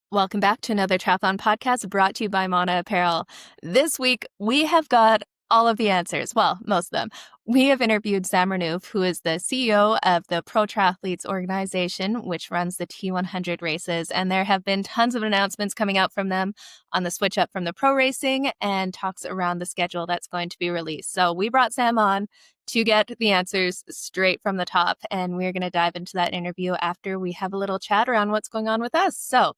Welcome back to another triathlon podcast brought to you by Mana Apparel. This week, we have got all of the answers. Well, most of them. We have interviewed Sam Renouf, who is the CEO of the Pro Triathletes organization, which runs the T100 races. And there have been tons of announcements coming out from them on the switch up from the pro racing and talks around the schedule that's going to be released. So we brought Sam on to get the answers straight from the top. And we're going to dive into that interview after we have a little chat around what's going on with us. So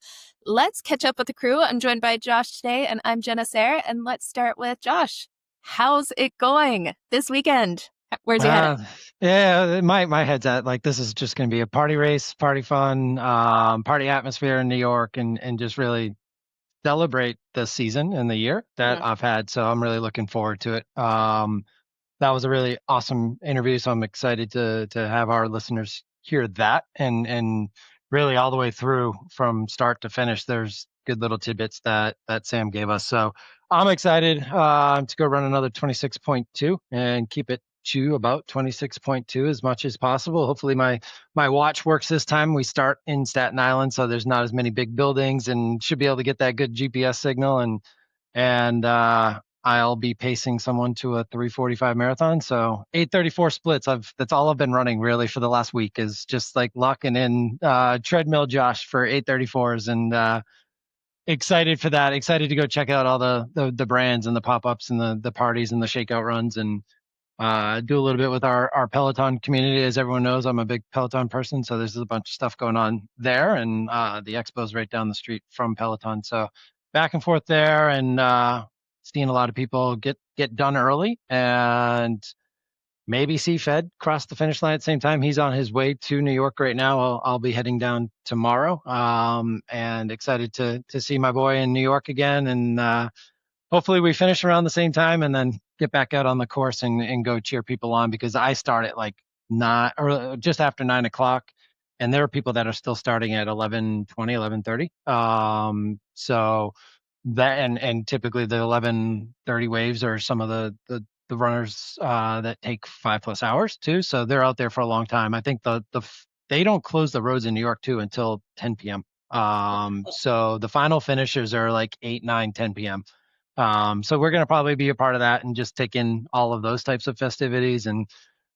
let's catch up with the crew. I'm joined by Josh today, and I'm Jenna-Caer. And let's start with Josh. How's it going this weekend? Where's your head? Yeah, my head's at like this is just going to be a party race, party fun, party atmosphere in New York, and just really celebrate the season and the year that I've had. So I'm really looking forward to it. That was a really awesome interview, so I'm excited to have our listeners hear that and really all the way through from start to finish. There's good little tidbits that Sam gave us. So I'm excited to go run another 26.2 and keep it to about 26.2 as much as possible. Hopefully my watch works this time. We start in Staten Island, so there's not as many big buildings and should be able to get that good GPS signal and I'll be pacing someone to a 3:45 marathon. So 8:34 splits. That's all I've been running really for the last week is just like locking in treadmill Josh for 8:34s and excited for that. Excited to go check out all the brands and the pop-ups and the parties and the shakeout runs and do a little bit with our Peloton community. As everyone knows, I'm a big Peloton person, so there's a bunch of stuff going on there, and the expo's right down the street from Peloton. So back and forth there, and seeing a lot of people get done early, and maybe see Fed cross the finish line at the same time. He's on his way to New York right now. I'll be heading down tomorrow, and excited to see my boy in New York again, and hopefully we finish around the same time and then get back out on the course and go cheer people on because I start at like 9 or just after 9 o'clock. And there are people that are still starting at 11:20, 11:30. So that, and typically the 11:30 waves are some of the runners, that take 5+ hours too. So they're out there for a long time. I think they don't close the roads in New York too until 10 p.m. So the final finishers are like 8, 9, 10 p.m. So we're going to probably be a part of that and just take in all of those types of festivities and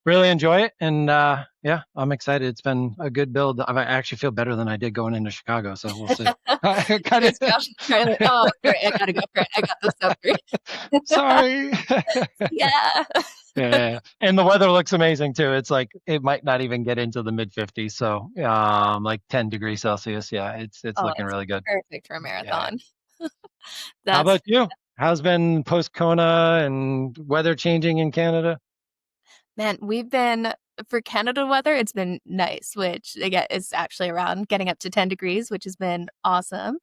really enjoy it. And yeah, I'm excited. It's been a good build. I actually feel better than I did going into Chicago. So we'll see. There's Josh Charlie. Oh, great. I got to go for it. I got this stuff for you. Sorry. Yeah. Yeah. And the weather looks amazing too. It's like, it might not even get into the mid 50s. So like 10 degrees Celsius. Yeah. It's looking really good. Perfect for a marathon. Yeah. How That's about you? How's been post Kona and weather changing in Canada? Man, we've been for Canada weather, it's been nice, which again is actually around getting up to 10 degrees, which has been awesome.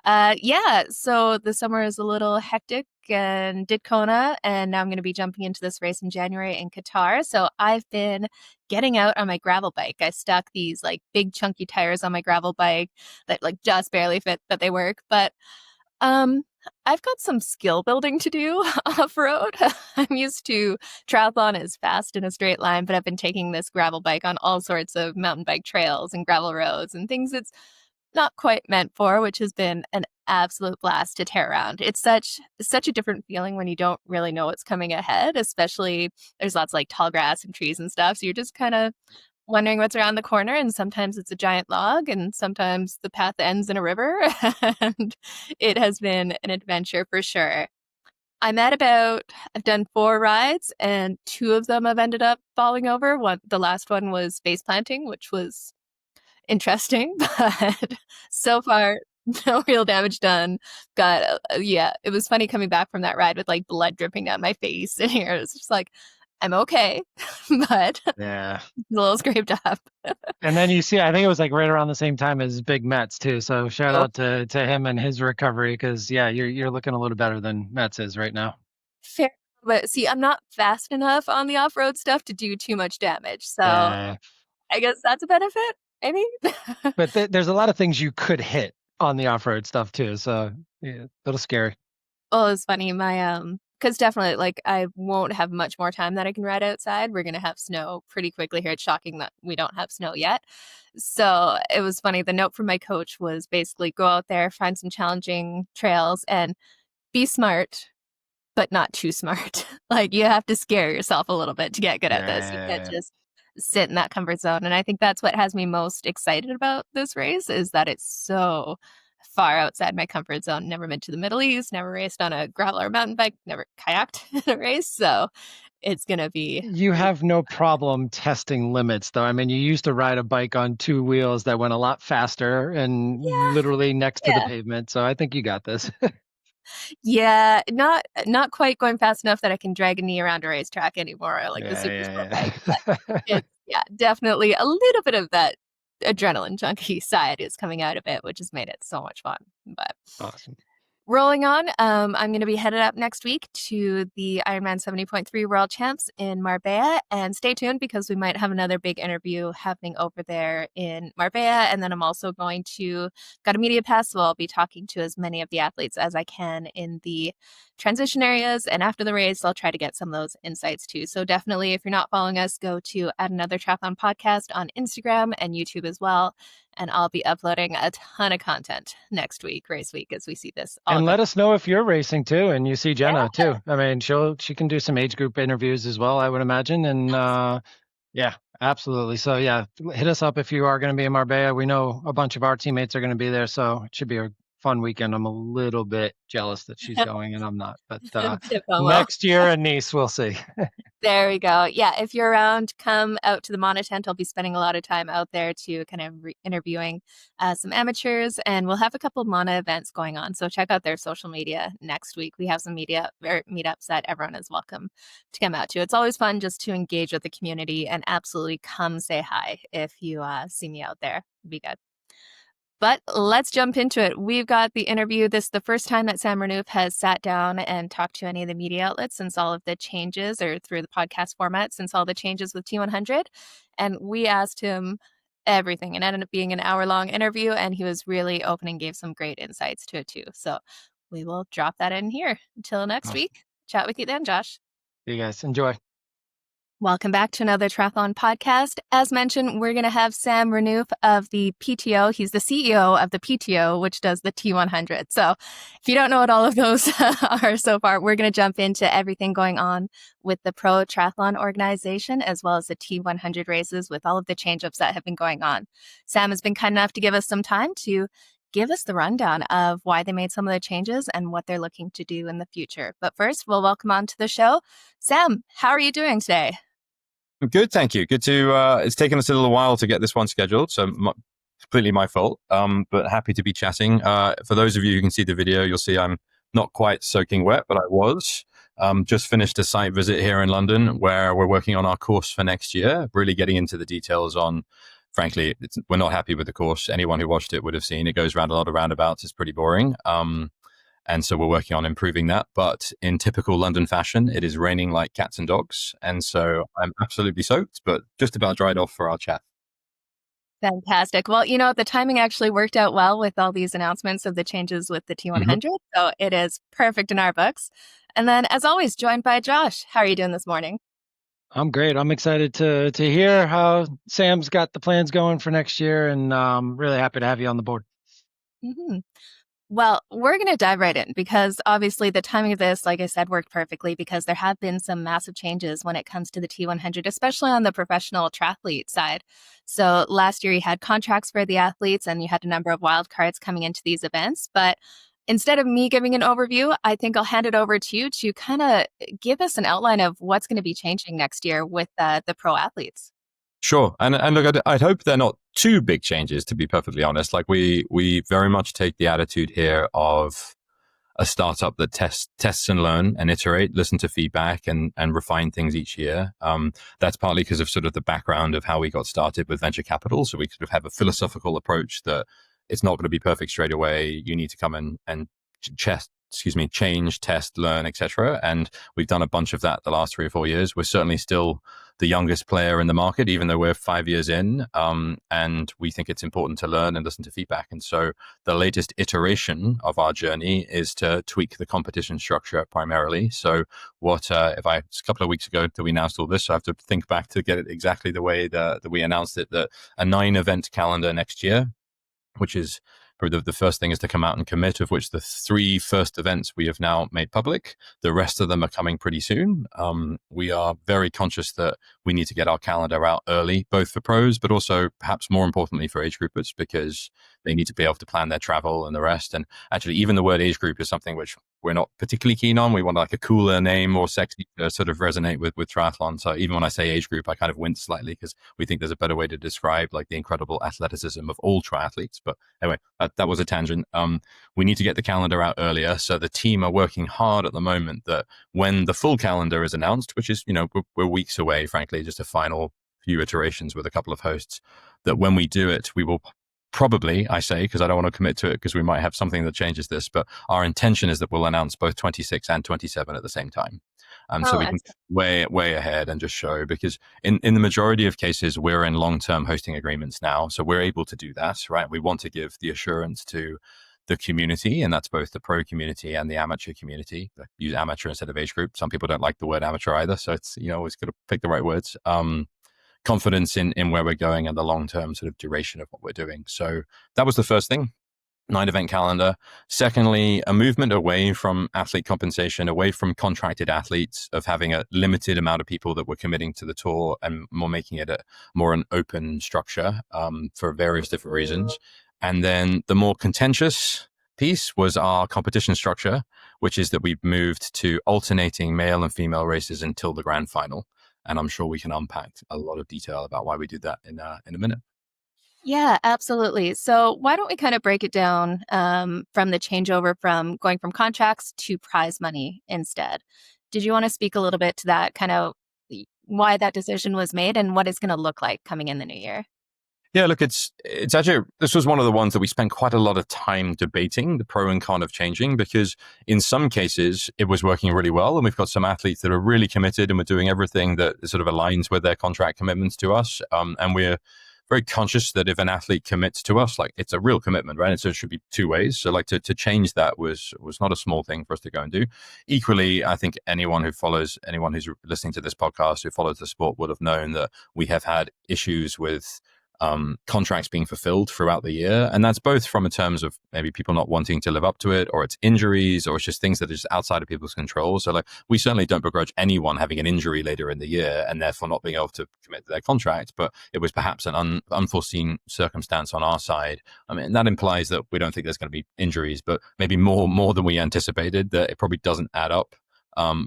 Yeah, so the summer is a little hectic and did Kona, and now I'm going to be jumping into this race in January in Qatar. So I've been getting out on my gravel bike. I stuck these like big chunky tires on my gravel bike that like just barely fit, but they work. But um, I've got some skill building to do off-road. I'm used to triathlon is fast in a straight line, but I've been taking this gravel bike on all sorts of mountain bike trails and gravel roads and things it's not quite meant for, which has been an absolute blast to tear around. It's such a different feeling when you don't really know what's coming ahead, especially there's lots of like tall grass and trees and stuff. So you're just kind of wondering what's around the corner, and sometimes it's a giant log and sometimes the path ends in a river. And it has been an adventure for sure. I've done 4 rides and 2 of them have ended up falling over. The last one was base planting, which was interesting, but so far no real damage done. Yeah, it was funny coming back from that ride with like blood dripping down my face and here. It's just like, I'm okay, but Yeah. a little scraped up. And then you see, I think it was like right around the same time as Big Mets too. So shout out to him and his recovery because yeah, you're looking a little better than Mets is right now. Fair. But see, I'm not fast enough on the off-road stuff to do too much damage. So Yeah, I guess that's a benefit, maybe. but there's a lot of things you could hit on the off-road stuff too. So yeah, a little scary. Well, it's funny. My because definitely, like, I won't have much more time that I can ride outside. We're gonna have snow pretty quickly here. It's shocking that we don't have snow yet. So it was funny. The note from my coach was basically go out there, find some challenging trails, and be smart, but not too smart. Like, you have to scare yourself a little bit to get good at this. You can't Yeah. just sit in that comfort zone. And I think that's what has me most excited about this race is that it's so far outside my comfort zone. Never been to the Middle East, never raced on a gravel or mountain bike, never kayaked in a race. So it's gonna be You have no problem testing limits, though. I mean, you used to ride a bike on two wheels that went a lot faster and yeah, literally next to the yeah. pavement. So I think you got this. Yeah, not quite going fast enough that I can drag a knee around a racetrack anymore, or like the super sport Yeah, bike, but yeah. it's yeah, definitely a little bit of that adrenaline junkie side is coming out of it, which has made it so much fun. But Awesome. rolling on, I'm going to be headed up next week to the Ironman 70.3 World Champs in Marbella. And stay tuned because we might have another big interview happening over there in Marbella. And then I'm also going to got a media pass, so I'll be talking to as many of the athletes as I can in the transition areas. And after the race, I'll try to get some of those insights too. So definitely, if you're not following us, go to Add Another Triathlon Podcast on Instagram and YouTube as well. And I'll be uploading a ton of content next week, race week, as we see this all And going. let us know if you're racing too, and you see Jenna Yeah. too. I mean, she can do some age group interviews as well, I would imagine. And yeah, absolutely. So yeah, hit us up if you are going to be in Marbella. We know a bunch of our teammates are going to be there, so it should be a fun weekend. I'm a little bit jealous that she's going and I'm not, but Tip FOMO. next year in Nice, we'll see. There we go. Yeah, if you're around, come out to the Monotent. I'll be spending a lot of time out there to kind of interviewing some amateurs, and we'll have a couple of Mana events going on. So check out their social media next week. We have some media or meetups that everyone is welcome to come out to. It's always fun just to engage with the community and absolutely come say hi if you see me out there. It'd be good. But let's jump into it. We've got the interview. This is the first time that Sam Renouf has sat down and talked to any of the media outlets since all of the changes, or through the podcast format, since all the changes with T100. And we asked him everything. It ended up being an hour-long interview, and he was really open and gave some great insights to it too. So we will drop that in here. Until next Awesome. week, chat with you then, Josh. You guys enjoy. Welcome back to another triathlon podcast. As mentioned, we're going to have Sam Renouf of the PTO. He's the CEO of the PTO, which does the T100. So if you don't know what all of those are so far, we're going to jump into everything going on with the Pro Triathlon organization, as well as the T100 races with all of the change-ups that have been going on. Sam has been kind enough to give us some time to give us the rundown of why they made some of the changes and what they're looking to do in the future. But first, we'll welcome on to the show. Sam, how are you doing today? Good, thank you. Good to. It's taken us a little while to get this one scheduled, so completely my fault. But happy to be chatting. For those of you who can see the video, you'll see I'm not quite soaking wet, but I was. Just finished a site visit here in London where we're working on our course for next year. Really getting into the details on. Frankly, we're not happy with the course. Anyone who watched it would have seen it goes around a lot of roundabouts. It's pretty boring. And so we're working on improving that. But in typical London fashion, it is raining like cats and dogs. And so I'm absolutely soaked, but just about dried off for our chat. Fantastic. Well, you know, the timing actually worked out well with all these announcements of the changes with the T100. So it is perfect in our books. And then, as always, joined by Josh. How are you doing this morning? I'm great. I'm excited to hear how Sam's got the plans going for next year, and really happy to have you on the board. Mm-hmm. Well, we're going to dive right in because obviously the timing of this, like I said, worked perfectly because there have been some massive changes when it comes to the T100, especially on the professional triathlete side. So last year you had contracts for the athletes and you had a number of wild cards coming into these events. But instead of me giving an overview, I think I'll hand it over to you to kind of give us an outline of what's going to be changing next year with the pro athletes. Sure. And look, I'd hope they're not too big changes, to be perfectly honest. Like we very much take the attitude here of a startup that tests and learn and iterate, listen to feedback and refine things each year. That's partly because of sort of the background of how we got started with venture capital. So we sort of have a philosophical approach that it's not going to be perfect straight away. You need to come in and change, test, learn, etc. And we've done a bunch of that the last 3 or 4 years. We're certainly still the youngest player in the market, even though we're 5 years in. And we think it's important to learn and listen to feedback. And so the latest iteration of our journey is to tweak the competition structure primarily. So a couple of weeks ago that we announced all this, so I have to think back to get it exactly the way that we announced it, that a 9-event calendar next year, which is probably the first thing is to come out and commit, of which the 3 first events we have now made public. The rest of them are coming pretty soon. We are very conscious that we need to get our calendar out early, both for pros, but also perhaps more importantly for age groupers, because they need to be able to plan their travel and the rest. And actually, even the word age group is something which we're not particularly keen on. We want like a cooler name, more sexy to sort of resonate with triathlon. So even when I say age group, I kind of wince slightly because we think there's a better way to describe like the incredible athleticism of all triathletes. But anyway, that was a tangent. We need to get the calendar out earlier. So the team are working hard at the moment that when the full calendar is announced, which is, we're weeks away, frankly, just a final few iterations with a couple of hosts, that when we do it, we will probably, I say, because I don't want to commit to it because we might have something that changes this, but our intention is that we'll announce both 26 and 27 at the same time. So we can way ahead and just show, because in the majority of cases, we're in long-term hosting agreements now. So we're able to do that, right? We want to give the assurance to the community, and that's both the pro community and the amateur community. Use amateur instead of age group. Some people don't like the word amateur either. So it's, always got to pick the right words. Confidence in where we're going and the long-term sort of duration of what we're doing. So that was the first thing, 9-event calendar. Secondly, a movement away from athlete compensation, away from contracted athletes, of having a limited amount of people that were committing to the tour and more making it more an open structure for various different reasons. And then the more contentious piece was our competition structure, which is that we've moved to alternating male and female races until the grand final. And I'm sure we can unpack a lot of detail about why we did that in a minute. Yeah, absolutely. So why don't we kind of break it down from the changeover from going from contracts to prize money instead? Did you want to speak a little bit to that, kind of why that decision was made and what it's going to look like coming in the new year? Yeah, look, it's actually, this was one of the ones that we spent quite a lot of time debating, the pro and con of changing, because in some cases it was working really well. And we've got some athletes that are really committed and we're doing everything that sort of aligns with their contract commitments to us. And we're very conscious that if an athlete commits to us, like, it's a real commitment, right? And so it should be 2 ways. So like to change that was not a small thing for us to go and do. Equally, I think anyone who's listening to this podcast, who follows the sport, would have known that we have had issues with contracts being fulfilled throughout the year. And that's both from in terms of maybe people not wanting to live up to it, or it's injuries, or it's just things that are just outside of people's control. So like, we certainly don't begrudge anyone having an injury later in the year and therefore not being able to commit to their contract, but it was perhaps an unforeseen circumstance on our side. I mean, that implies that we don't think there's going to be injuries, but maybe more than we anticipated, that it probably doesn't add up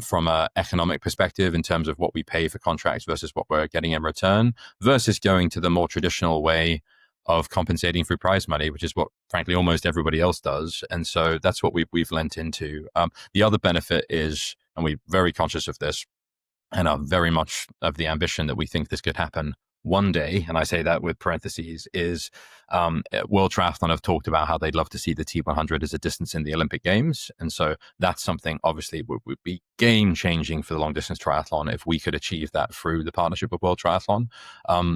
from an economic perspective in terms of what we pay for contracts versus what we're getting in return, versus going to the more traditional way of compensating through prize money, which is what, frankly, almost everybody else does. And so that's what we've lent into. The other benefit is, and we're very conscious of this and are very much of the ambition that we think this could happen one day, and I say that with parentheses, is World Triathlon have talked about how they'd love to see the T100 as a distance in the Olympic Games. And so that's something obviously would be game changing for the long distance triathlon if we could achieve that through the partnership with World Triathlon.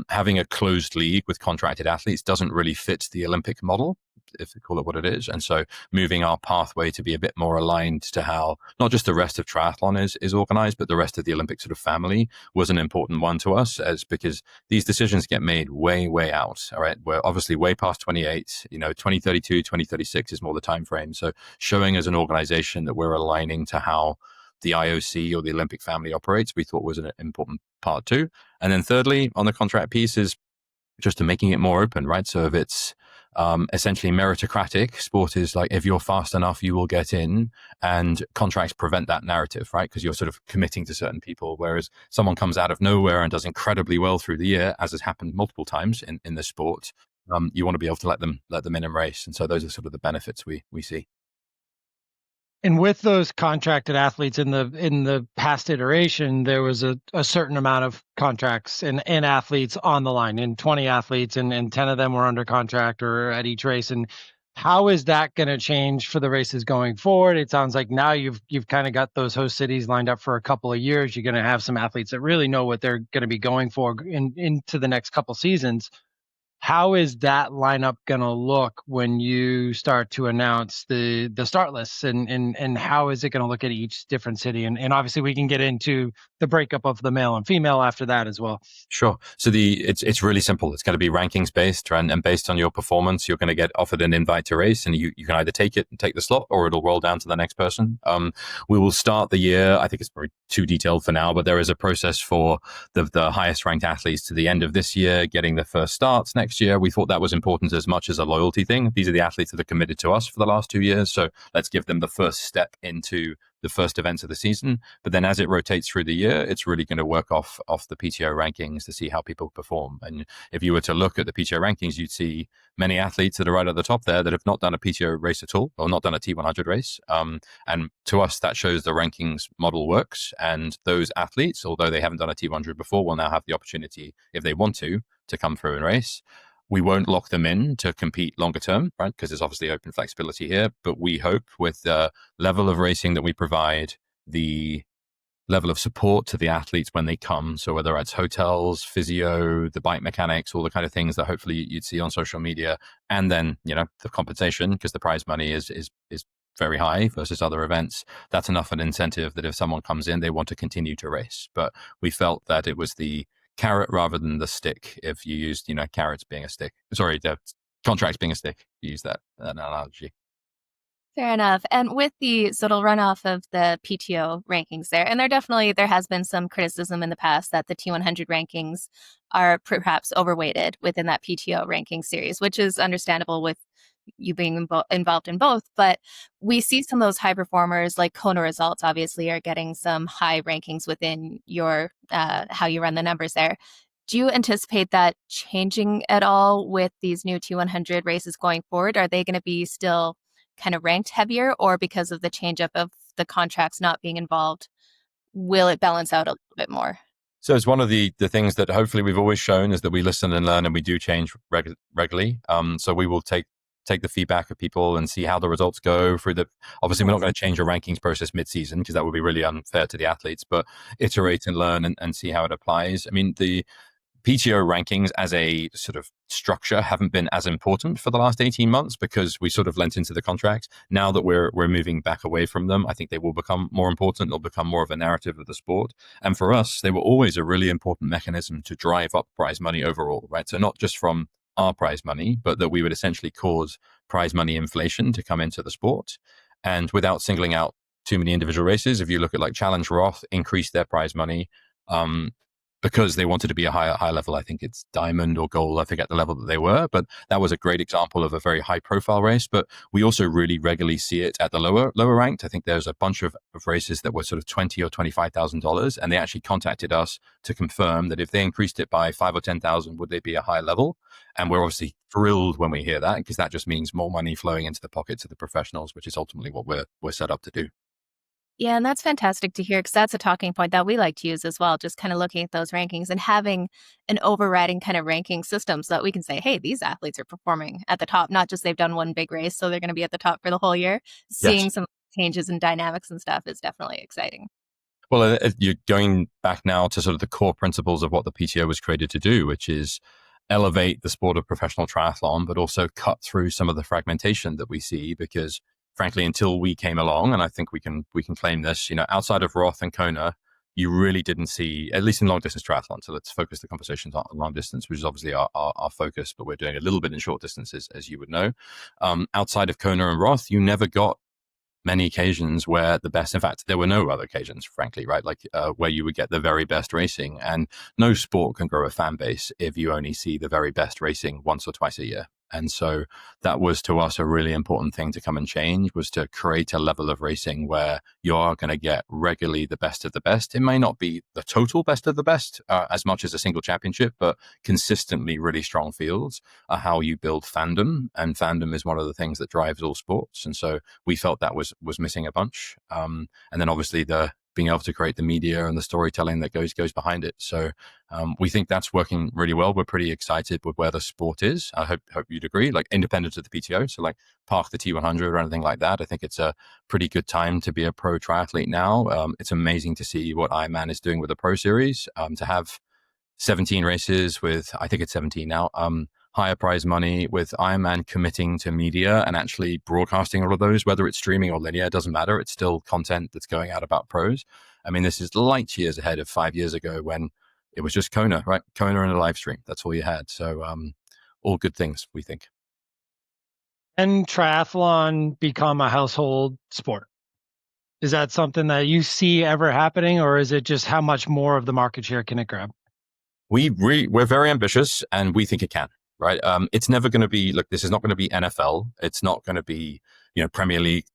Having a closed league with contracted athletes doesn't really fit the Olympic model, if we call it what it is. And so moving our pathway to be a bit more aligned to how not just the rest of triathlon is organized, but the rest of the Olympic sort of family was an important one to us, as because these decisions get made way out. All right. We're obviously way past 28, 2032, 2036 is more the time frame. So showing as an organization that we're aligning to how the IOC or the Olympic family operates, we thought was an important part too. And then thirdly, on the contract piece, is just to making it more open, right? So if it's essentially meritocratic, sport is like, if you're fast enough, you will get in, and contracts prevent that narrative, right? Because you're sort of committing to certain people, whereas someone comes out of nowhere and does incredibly well through the year, as has happened multiple times in the sport. You want to be able to let them in and race. And so those are sort of the benefits we see. And with those contracted athletes in the past iteration, there was a certain amount of contracts and athletes on the line, and 20 athletes, and 10 of them were under contract or at each race. And How is that going to change for the races going forward? It sounds like now you've kind of got those host cities lined up for a couple of years. You're going to have some athletes that really know what they're going to be going for into the next couple seasons. How is that lineup going to look when you start to announce the start lists, and how is it going to look at each different city? And obviously we can get into the breakup of the male and female after that as well. Sure. So it's really simple. It's going to be rankings based, and based on your performance, you're going to get offered an invite to race, and you can either take it and take the slot, or it'll roll down to the next person. We will start the year. I think it's probably too detailed for now, but there is a process for the highest ranked athletes to the end of this year, getting the first starts next year. We thought that was important as much as a loyalty thing. These are the athletes that are committed to us for the last 2 years. So let's give them the first step into the first events of the season. But then as it rotates through the year, it's really going to work off the PTO rankings to see how people perform. And if you were to look at the PTO rankings, you'd see many athletes that are right at the top there that have not done a PTO race at all, or not done a T100 race. And to us, that shows the rankings model works. And those athletes, although they haven't done a T100 before, will now have the opportunity, if they want to come through and race. We won't lock them in to compete longer term, right? Because there's obviously open flexibility here. But we hope with the level of racing that we provide, the level of support to the athletes when they come, so whether it's hotels, physio, the bike mechanics, all the kind of things that hopefully you'd see on social media, and then, the compensation, because the prize money is very high versus other events, that's enough an incentive that if someone comes in, they want to continue to race. But we felt that it was the carrot rather than the stick. If you used, carrots being a stick, sorry, the contracts being a stick, you use that analogy. Fair enough. And with so it'll run off of the PTO rankings there. And there has been some criticism in the past that the T100 rankings are perhaps overweighted within that PTO ranking series, which is understandable with you being involved in both. But we see some of those high performers like Kona results obviously are getting some high rankings within your how you run the numbers there. Do you anticipate that changing at all with these new T100 races going forward? Are they going to be still kind of ranked heavier, or because of the change up of the contracts not being involved, will it balance out a little bit more? So it's one of the things that hopefully we've always shown is that we listen and learn, and we do change regularly. So we will take the feedback of people and see how the results go through obviously we're not going to change a rankings process mid-season because that would be really unfair to the athletes, but iterate and learn and see how it applies. I mean, the PTO rankings as a sort of structure haven't been as important for the last 18 months because we sort of lent into the contracts. Now that we're moving back away from them, I think they will become more important. They'll become more of a narrative of the sport. And for us, they were always a really important mechanism to drive up prize money overall, right? So not just from our prize money, but that we would essentially cause prize money inflation to come into the sport. And without singling out too many individual races, if you look at like Challenge Roth, increase their prize money, because they wanted to be a higher level. I think it's diamond or gold. I forget the level that they were, but that was a great example of a very high profile race. But we also really regularly see it at the lower ranked. I think there's a bunch of races that were sort of $20,000 or $25,000, and they actually contacted us to confirm that if they increased it by 5,000 or 10,000, would they be a higher level? And we're obviously thrilled when we hear that, because that just means more money flowing into the pockets of the professionals, which is ultimately what we're set up to do. Yeah, and that's fantastic to hear, because that's a talking point that we like to use as well, just kind of looking at those rankings and having an overriding kind of ranking system so that we can say, hey, these athletes are performing at the top, not just they've done one big race, so they're going to be at the top for the whole year. Seeing some changes in dynamics and stuff is definitely exciting. Well, you're going back now to sort of the core principles of what the PTO was created to do, which is elevate the sport of professional triathlon, but also cut through some of the fragmentation that we see, because frankly, until we came along, and I think we can claim this, outside of Roth and Kona, you really didn't see, at least in long distance triathlon. So let's focus the conversations on long distance, which is obviously our focus, but we're doing a little bit in short distances, as you would know. Outside of Kona and Roth, you never got many occasions where the best, in fact, there were no other occasions, frankly, right? Like where you would get the very best racing, and no sport can grow a fan base if you only see the very best racing once or twice a year. And so that was to us a really important thing to come and change, was to create a level of racing where you are going to get regularly the best of the best. It may not be the total best of the best as much as a single championship, but consistently really strong fields are how you build fandom. And fandom is one of the things that drives all sports. And so we felt that was missing a bunch. And then obviously the being able to create the media and the storytelling that goes behind it. So we think that's working really well. We're pretty excited with where the sport is. I hope you'd agree, like independent of the PTO. So like park the T100 or anything like that. I think it's a pretty good time to be a pro triathlete now. It's amazing to see what Ironman is doing with the Pro Series, to have 17 races with, I think it's 17 now, higher prize money, with Ironman committing to media and actually broadcasting all of those, whether it's streaming or linear, it doesn't matter. It's still content that's going out about pros. I mean, this is light years ahead of 5 years ago when it was just Kona, right? Kona and a live stream. That's all you had. So all good things, we think. And triathlon become a household sport? Is that something that you see ever happening, or is it just how much more of the market share can it grab? We're very ambitious, and we think it can, right? It's never going to be, look, this is not going to be NFL. It's not going to be, Premier League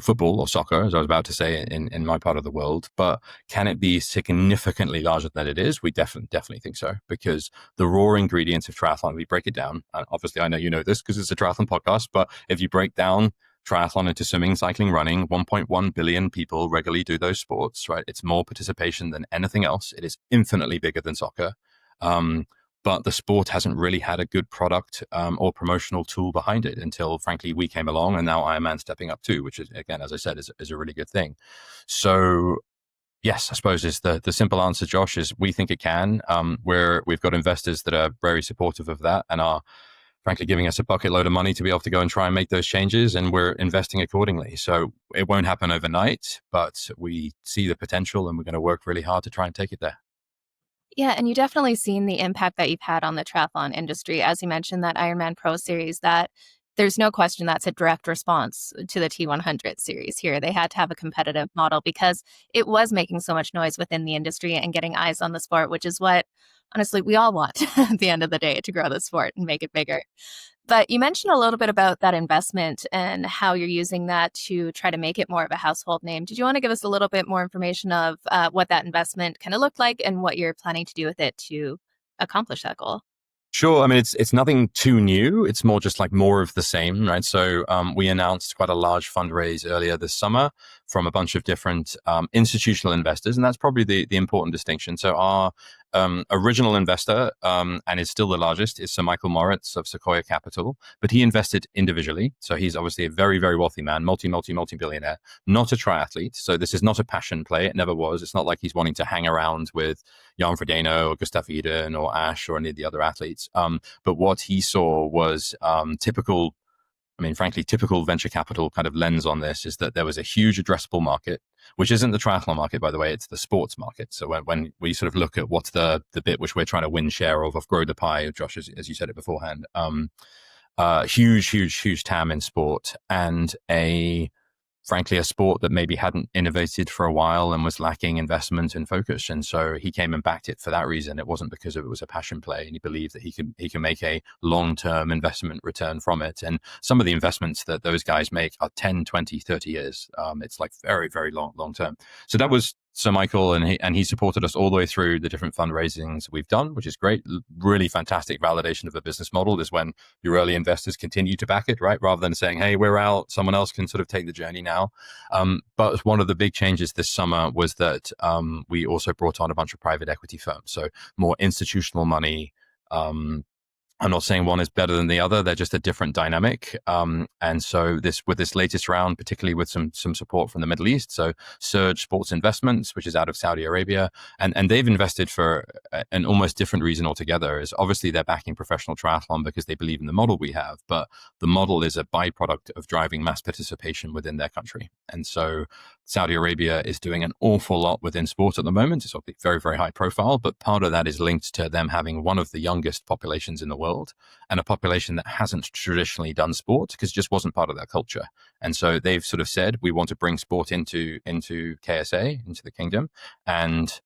football or soccer, as I was about to say in my part of the world. But can it be significantly larger than it is? We definitely think so, because the raw ingredients of triathlon, we break it down. Obviously, I know you know this because it's a triathlon podcast, but if you break down triathlon into swimming, cycling, running, 1.1 billion people regularly do those sports, right? It's more participation than anything else. It is infinitely bigger than soccer. But the sport hasn't really had a good product or promotional tool behind it until, frankly, we came along, and now Ironman stepping up too, which is, again, as I said, is a really good thing. So yes, I suppose is the simple answer, Josh, is we think it can. We've got investors that are very supportive of that and are frankly giving us a bucket load of money to be able to go and try and make those changes, and we're investing accordingly. So it won't happen overnight, but we see the potential, and we're going to work really hard to try and take it there. Yeah, and you definitely seen the impact that you've had on the triathlon industry. As you mentioned, that Ironman Pro Series, that there's no question that's a direct response to the T100 series here. They had to have a competitive model because it was making so much noise within the industry and getting eyes on the sport, which is what, honestly, we all want at the end of the day, to grow the sport and make it bigger. But you mentioned a little bit about that investment and how you're using that to try to make it more of a household name. Did you want to give us a little bit more information of what that investment kind of looked like and what you're planning to do with it to accomplish that goal? Sure. I mean, it's nothing too new. It's more just like more of the same, right? So we announced quite a large fundraise earlier this summer from a bunch of different institutional investors, and that's probably the important distinction. So our original investor, and is still the largest, is Sir Michael Moritz of Sequoia Capital, but he invested individually. So he's obviously a very, very wealthy man, multi-billionaire, not a triathlete. So this is not a passion play. It never was. It's not like he's wanting to hang around with Jan Frodeno or Gustav Iden or Ash or any of the other athletes. But what he saw was typical venture capital kind of lens on this, is that there was a huge addressable market, which isn't the triathlon market, by the way, it's the sports market. So when we sort of look at what's the bit which we're trying to win share of grow the pie, Josh, as you said it beforehand, huge TAM in sport, and frankly, a sport that maybe hadn't innovated for a while and was lacking investment and focus. And so he came and backed it for that reason. It wasn't because it was a passion play, and he believed that he can make a long-term investment return from it. And some of the investments that those guys make are 10, 20, 30 years. It's like very, very long term. So that was Sir Michael, and he supported us all the way through the different fundraisings we've done, which is great. Really fantastic validation of the business model is when your early investors continue to back it, right? Rather than saying, hey, we're out, someone else can sort of take the journey now. But one of the big changes this summer was that we also brought on a bunch of private equity firms. So more institutional money. I'm not saying one is better than the other. They're just a different dynamic. And so with this latest round, particularly with some support from the Middle East, so Surge Sports Investments, which is out of Saudi Arabia, and they've invested for an almost different reason altogether. Is obviously they're backing professional triathlon because they believe in the model we have, but the model is a byproduct of driving mass participation within their country. And so Saudi Arabia is doing an awful lot within sport at the moment. It's obviously very, very high profile, but part of that is linked to them having one of the youngest populations in the world, and a population that hasn't traditionally done sport because it just wasn't part of their culture. And so they've sort of said, we want to bring sport into KSA, into the kingdom. And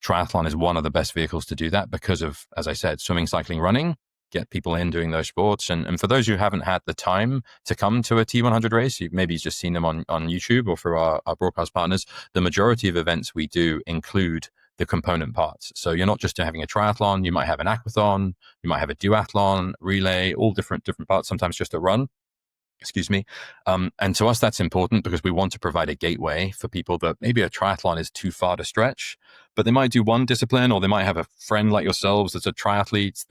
triathlon is one of the best vehicles to do that because of, as I said, swimming, cycling, running, get people in doing those sports. And for those who haven't had the time to come to a T100 race, you've maybe just seen them on YouTube or through our broadcast partners, the majority of events we do include the component parts. So you're not just having a triathlon, you might have an aquathon, you might have a duathlon, relay, all different parts, sometimes just a run. Excuse me. And to us, that's important because we want to provide a gateway for people that maybe a triathlon is too far to stretch, but they might do one discipline, or they might have a friend like yourselves that's a triathlete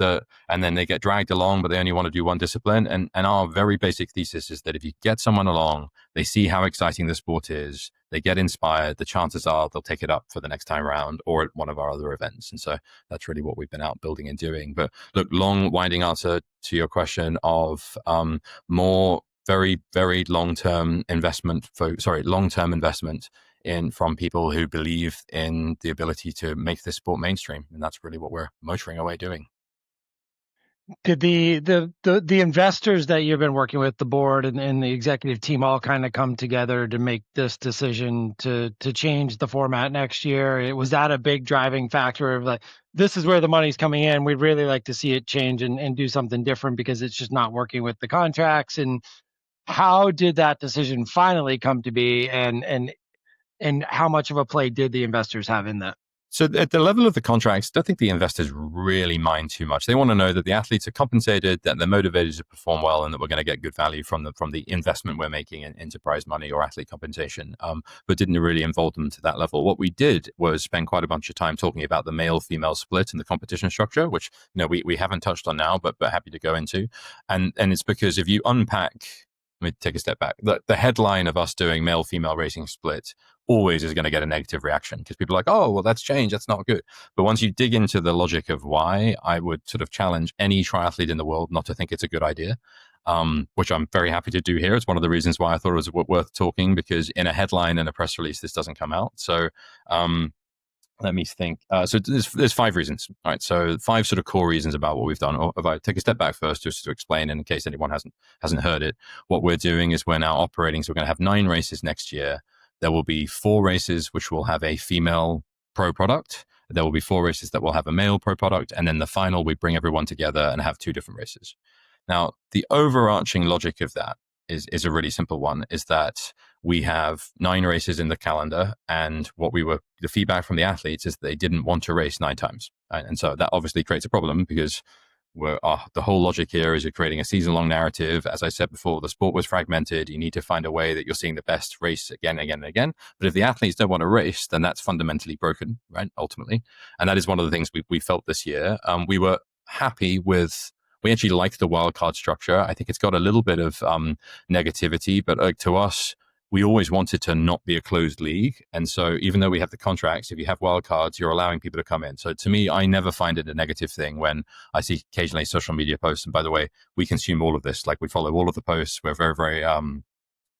and then they get dragged along, but they only want to do one discipline. And our very basic thesis is that if you get someone along, they see how exciting the sport is, they get inspired, the chances are they'll take it up for the next time around or at one of our other events. And so that's really what we've been out building and doing. But look, long winding answer to your question of more very, very long-term investment from people who believe in the ability to make this sport mainstream. And that's really what we're motoring away doing. Did the investors that you've been working with, the board and the executive team, all kind of come together to make this decision to change the format next year? Was that a big driving factor of like, this is where the money's coming in, we'd really like to see it change and do something different because it's just not working with the contracts? And how did that decision finally come to be, and how much of a play did the investors have in that? So at the level of the contracts, I don't think the investors really mind too much. They want to know that the athletes are compensated, that they're motivated to perform well, and that we're going to get good value from the investment we're making in enterprise money or athlete compensation, but didn't really involve them to that level. What we did was spend quite a bunch of time talking about the male-female split and the competition structure, which we haven't touched on now, but happy to go into. And it's because if you unpack, let me take a step back. The headline of us doing male-female racing split always is going to get a negative reaction because people are like, oh, well, that's changed. That's not good. But once you dig into the logic of why, I would sort of challenge any triathlete in the world not to think it's a good idea, which I'm very happy to do here. It's one of the reasons why I thought it was worth talking, because in a headline and a press release, this doesn't come out. So let me think. So there's 5 reasons. All right. So 5 sort of core reasons about what we've done. Or if I take a step back first, just to explain, in case anyone hasn't heard it, what we're doing is we're now operating. So we're going to have 9 races next year. There will be 4 races which will have a female pro product. There will be 4 races that will have a male pro product. And then the final, we bring everyone together and have 2 different races. Now, the overarching logic of that is a really simple one, is that we have 9 races in the calendar. And the feedback from the athletes is they didn't want to race 9 times. Right? And so that obviously creates a problem, because the whole logic here is you're creating a season-long narrative. As I said before, the sport was fragmented. You need to find a way that you're seeing the best race again, again, and again. But if the athletes don't want to race, then that's fundamentally broken, right? Ultimately. And that is one of the things we felt this year. We were happy with, we actually liked the wildcard structure. I think it's got a little bit of negativity, but to us, we always wanted to not be a closed league. And so even though we have the contracts, if you have wildcards, you're allowing people to come in. So to me, I never find it a negative thing when I see occasionally social media posts. And by the way, we consume all of this. Like, we follow all of the posts. We're very, very,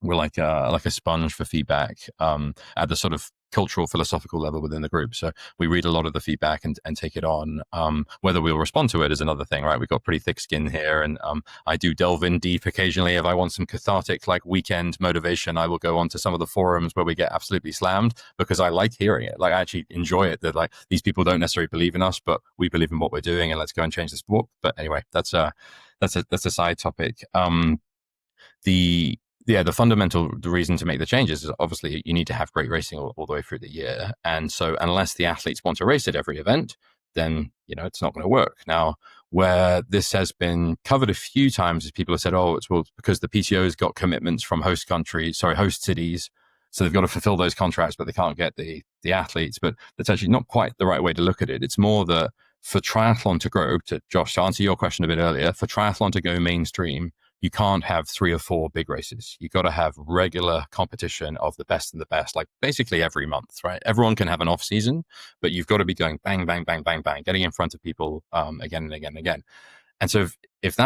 we're like a sponge for feedback at the sort of cultural, philosophical level within the group. So we read a lot of the feedback and take it on. Whether we'll respond to it is another thing, right? We've got pretty thick skin here. And I do delve in deep occasionally. If I want some cathartic, like, weekend motivation, I will go onto some of the forums where we get absolutely slammed, because I like hearing it. Like, I actually enjoy it, that like these people don't necessarily believe in us, but we believe in what we're doing, and let's go and change the sport. But anyway, that's a side topic. The fundamental reason to make the changes is obviously you need to have great racing all the way through the year. And so unless the athletes want to race at every event, then, it's not going to work. Now, where this has been covered a few times is people have said, oh, it's because the PTO's got commitments from host cities. So they've got to fulfill those contracts, but they can't get the athletes. But that's actually not quite the right way to look at it. It's more that for triathlon to grow, to answer your question a bit earlier, for triathlon to go mainstream, you can't have 3 or 4 big races. You got to have regular competition of the best and the best, like basically every month, right? Everyone can have an off season, but you've got to be going bang, bang, bang, bang, bang, getting in front of people again and again and again. And so if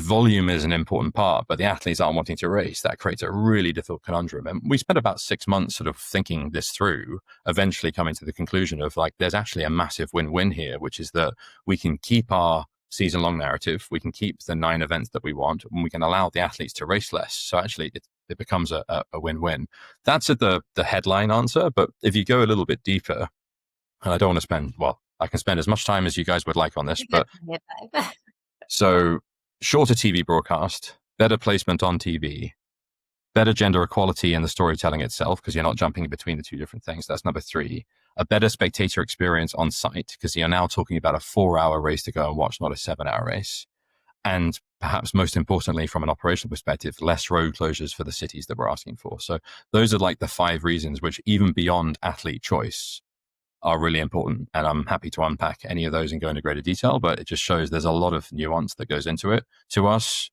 volume is an important part, but the athletes aren't wanting to race, that creates a really difficult conundrum. And we spent about 6 months sort of thinking this through, eventually coming to the conclusion of, like, there's actually a massive win-win here, which is that we can keep our season-long narrative, we can keep the 9 events that we want, and we can allow the athletes to race less. So actually it becomes a win-win. That's the headline answer. But if you go a little bit deeper, and I don't want to I can spend as much time as you guys would like on this, but so shorter TV broadcast, better placement on TV, better gender equality in the storytelling itself, because you're not jumping between the 2 different things. That's number 3. A better spectator experience on site, because you're now talking about a 4-hour race to go and watch, not a 7-hour race. And perhaps most importantly, from an operational perspective, less road closures for the cities that we're asking for. So those are like the 5 reasons, which even beyond athlete choice are really important. And I'm happy to unpack any of those and go into greater detail, but it just shows there's a lot of nuance that goes into it. To us,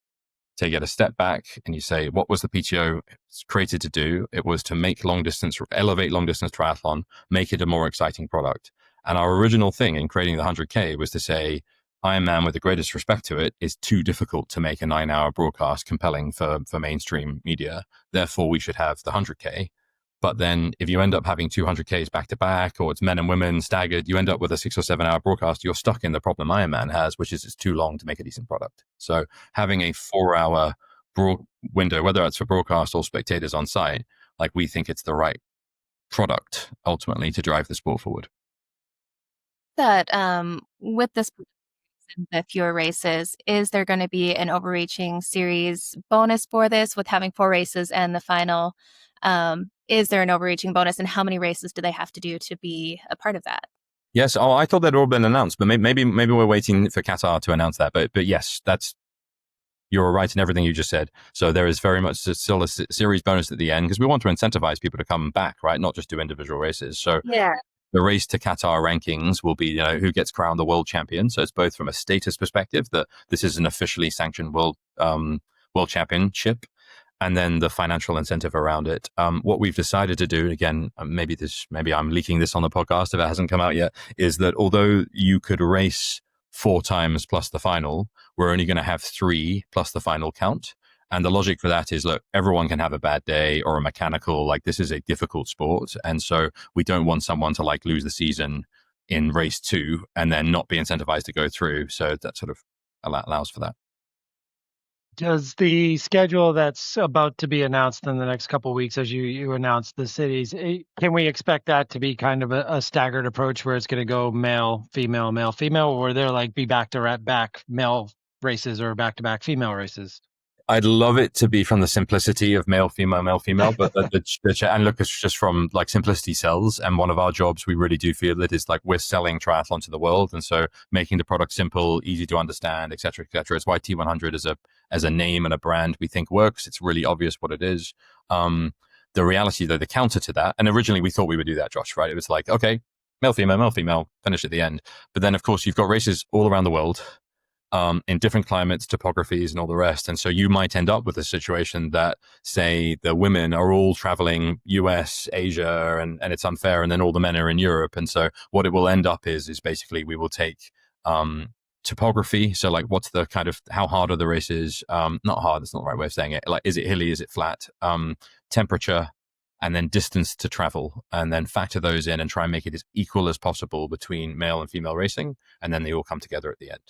to get a step back and you say, what was the PTO created to do? It was to make elevate long distance triathlon, make it a more exciting product. And our original thing in creating the 100K was to say, Ironman, with the greatest respect to it, is too difficult to make a 9-hour broadcast compelling for mainstream media. Therefore, we should have the 100K. But then if you end up having 200Ks back to back, or it's men and women staggered, you end up with a 6 or 7 hour broadcast. You're stuck in the problem Ironman has, which is it's too long to make a decent product. So having a 4-hour window, whether it's for broadcast or spectators on site, like we think it's the right product ultimately to drive the sport forward. That with this, the fewer races, is there going to be an overreaching series bonus for this with having 4 races and the final? Is there an overreaching bonus, and how many races do they have to do to be a part of that? Yes. Oh, I thought they'd all been announced, but maybe we're waiting for Qatar to announce that. But yes, you're right in everything you just said. So there is very much still a series bonus at the end because we want to incentivize people to come back, right? Not just do individual races. So yeah. The race to Qatar rankings will be, who gets crowned the world champion. So it's both from a status perspective that this is an officially sanctioned world championship, and then the financial incentive around it. What we've decided to do, again, maybe I'm leaking this on the podcast if it hasn't come out yet, is that although you could race 4 times plus the final, we're only going to have 3 plus the final count. And the logic for that is, look, everyone can have a bad day or a mechanical, like this is a difficult sport. And so we don't want someone to like lose the season in race 2 and then not be incentivized to go through. So that sort of allows for that. Does the schedule that's about to be announced in the next couple of weeks, as you announced the cities, can we expect that to be kind of a staggered approach where it's going to go male, female, or there like be back male races or back-to-back female races? I'd love it to be from the simplicity of male, female, but and look, it's just from like simplicity sells. And one of our jobs, we really do feel it is like we're selling triathlon to the world. And so making the product simple, easy to understand, et cetera, et cetera. It's why T100 as a name and a brand we think works. It's really obvious what it is. The reality though, the counter to that, and originally we thought we would do that, Josh, right? It was like, okay, male, female, finish at the end. But then of course you've got races all around the world. In different climates, topographies, and all the rest. And so you might end up with a situation that, say, the women are all traveling US, Asia, and it's unfair, and then all the men are in Europe. And so what it will end up is basically we will take topography. So like what's the kind of, how hard are the races? Not hard, that's not the right way of saying it. Like, is it hilly? Is it flat? Temperature, and then distance to travel, and then factor those in and try and make it as equal as possible between male and female racing. And then they all come together at the end.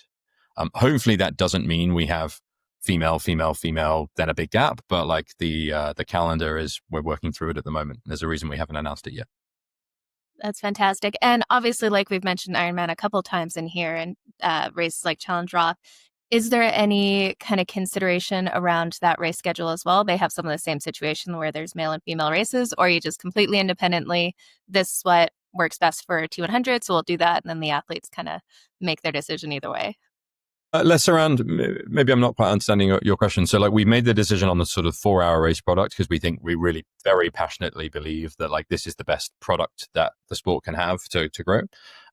Hopefully that doesn't mean we have female, then a big gap, but like the calendar is, we're working through it at the moment. There's a reason we haven't announced it yet. That's fantastic. And obviously, like we've mentioned Ironman a couple times in here, and races like Challenge Roth, is there any kind of consideration around that race schedule as well? They have some of the same situation where there's male and female races, or you just completely independently, this is what works best for T100, so we'll do that, and then the athletes kind of make their decision either way? Less around, maybe I'm not quite understanding your question. So like we made the decision on the sort of 4-hour race product because we think we really very passionately believe that like this is the best product that the sport can have to grow.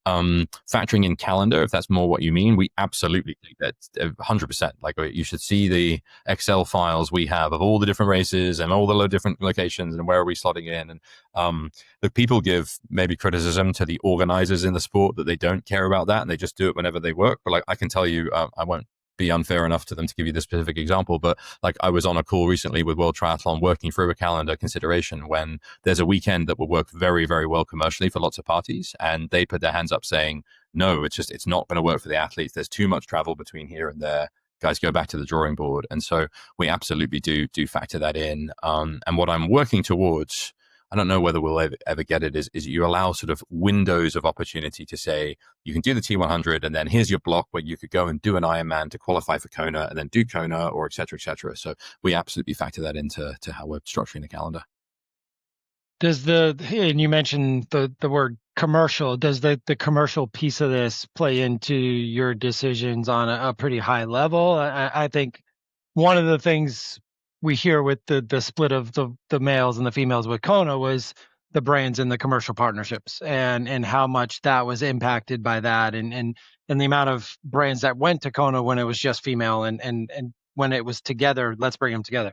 Factoring in calendar, if that's more what you mean, we absolutely think that 100%. Like you should see the Excel files we have of all the different races and all the different locations and where are we slotting in. And the people give maybe criticism to the organizers in the sport that they don't care about that and they just do it whenever they work. But like I can tell you, I won't be unfair enough to them to give you this specific example, but like I was on a call recently with World Triathlon working through a calendar consideration when there's a weekend that will work very, very well commercially for lots of parties, and they put their hands up saying, no, it's not going to work for the athletes. There's too much travel between here and there. Guys, go back to the drawing board. And so we absolutely do factor that in. And what I'm working towards, I don't know whether we'll ever get it, is you allow sort of windows of opportunity to say, you can do the T100 and then here's your block where you could go and do an Ironman to qualify for Kona and then do Kona or et cetera, et cetera. So we absolutely factor that into how we're structuring the calendar. And you mentioned the word commercial, does the commercial piece of this play into your decisions on a pretty high level? I think one of the things we hear with the split of the males and the females with Kona was the brands and the commercial partnerships, and how much that was impacted by that, and the amount of brands that went to Kona when it was just female, and when it was together, let's bring them together.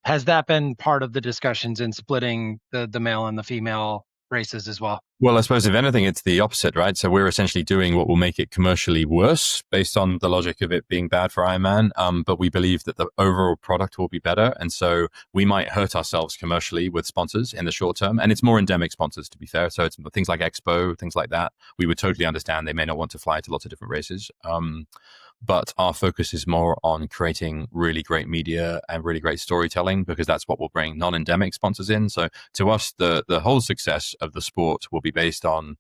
Has that been part of the discussions in splitting the male and the female races as well? Well, I suppose if anything, it's the opposite, right? So we're essentially doing what will make it commercially worse based on the logic of it being bad for Ironman. But we believe that the overall product will be better. And so we might hurt ourselves commercially with sponsors in the short term. And it's more endemic sponsors, to be fair. So it's things like Expo, things like that. We would totally understand they may not want to fly to lots of different races. But our focus is more on creating really great media and really great storytelling, because that's what will bring non-endemic sponsors in. So to us, the whole success of the sport will be based on,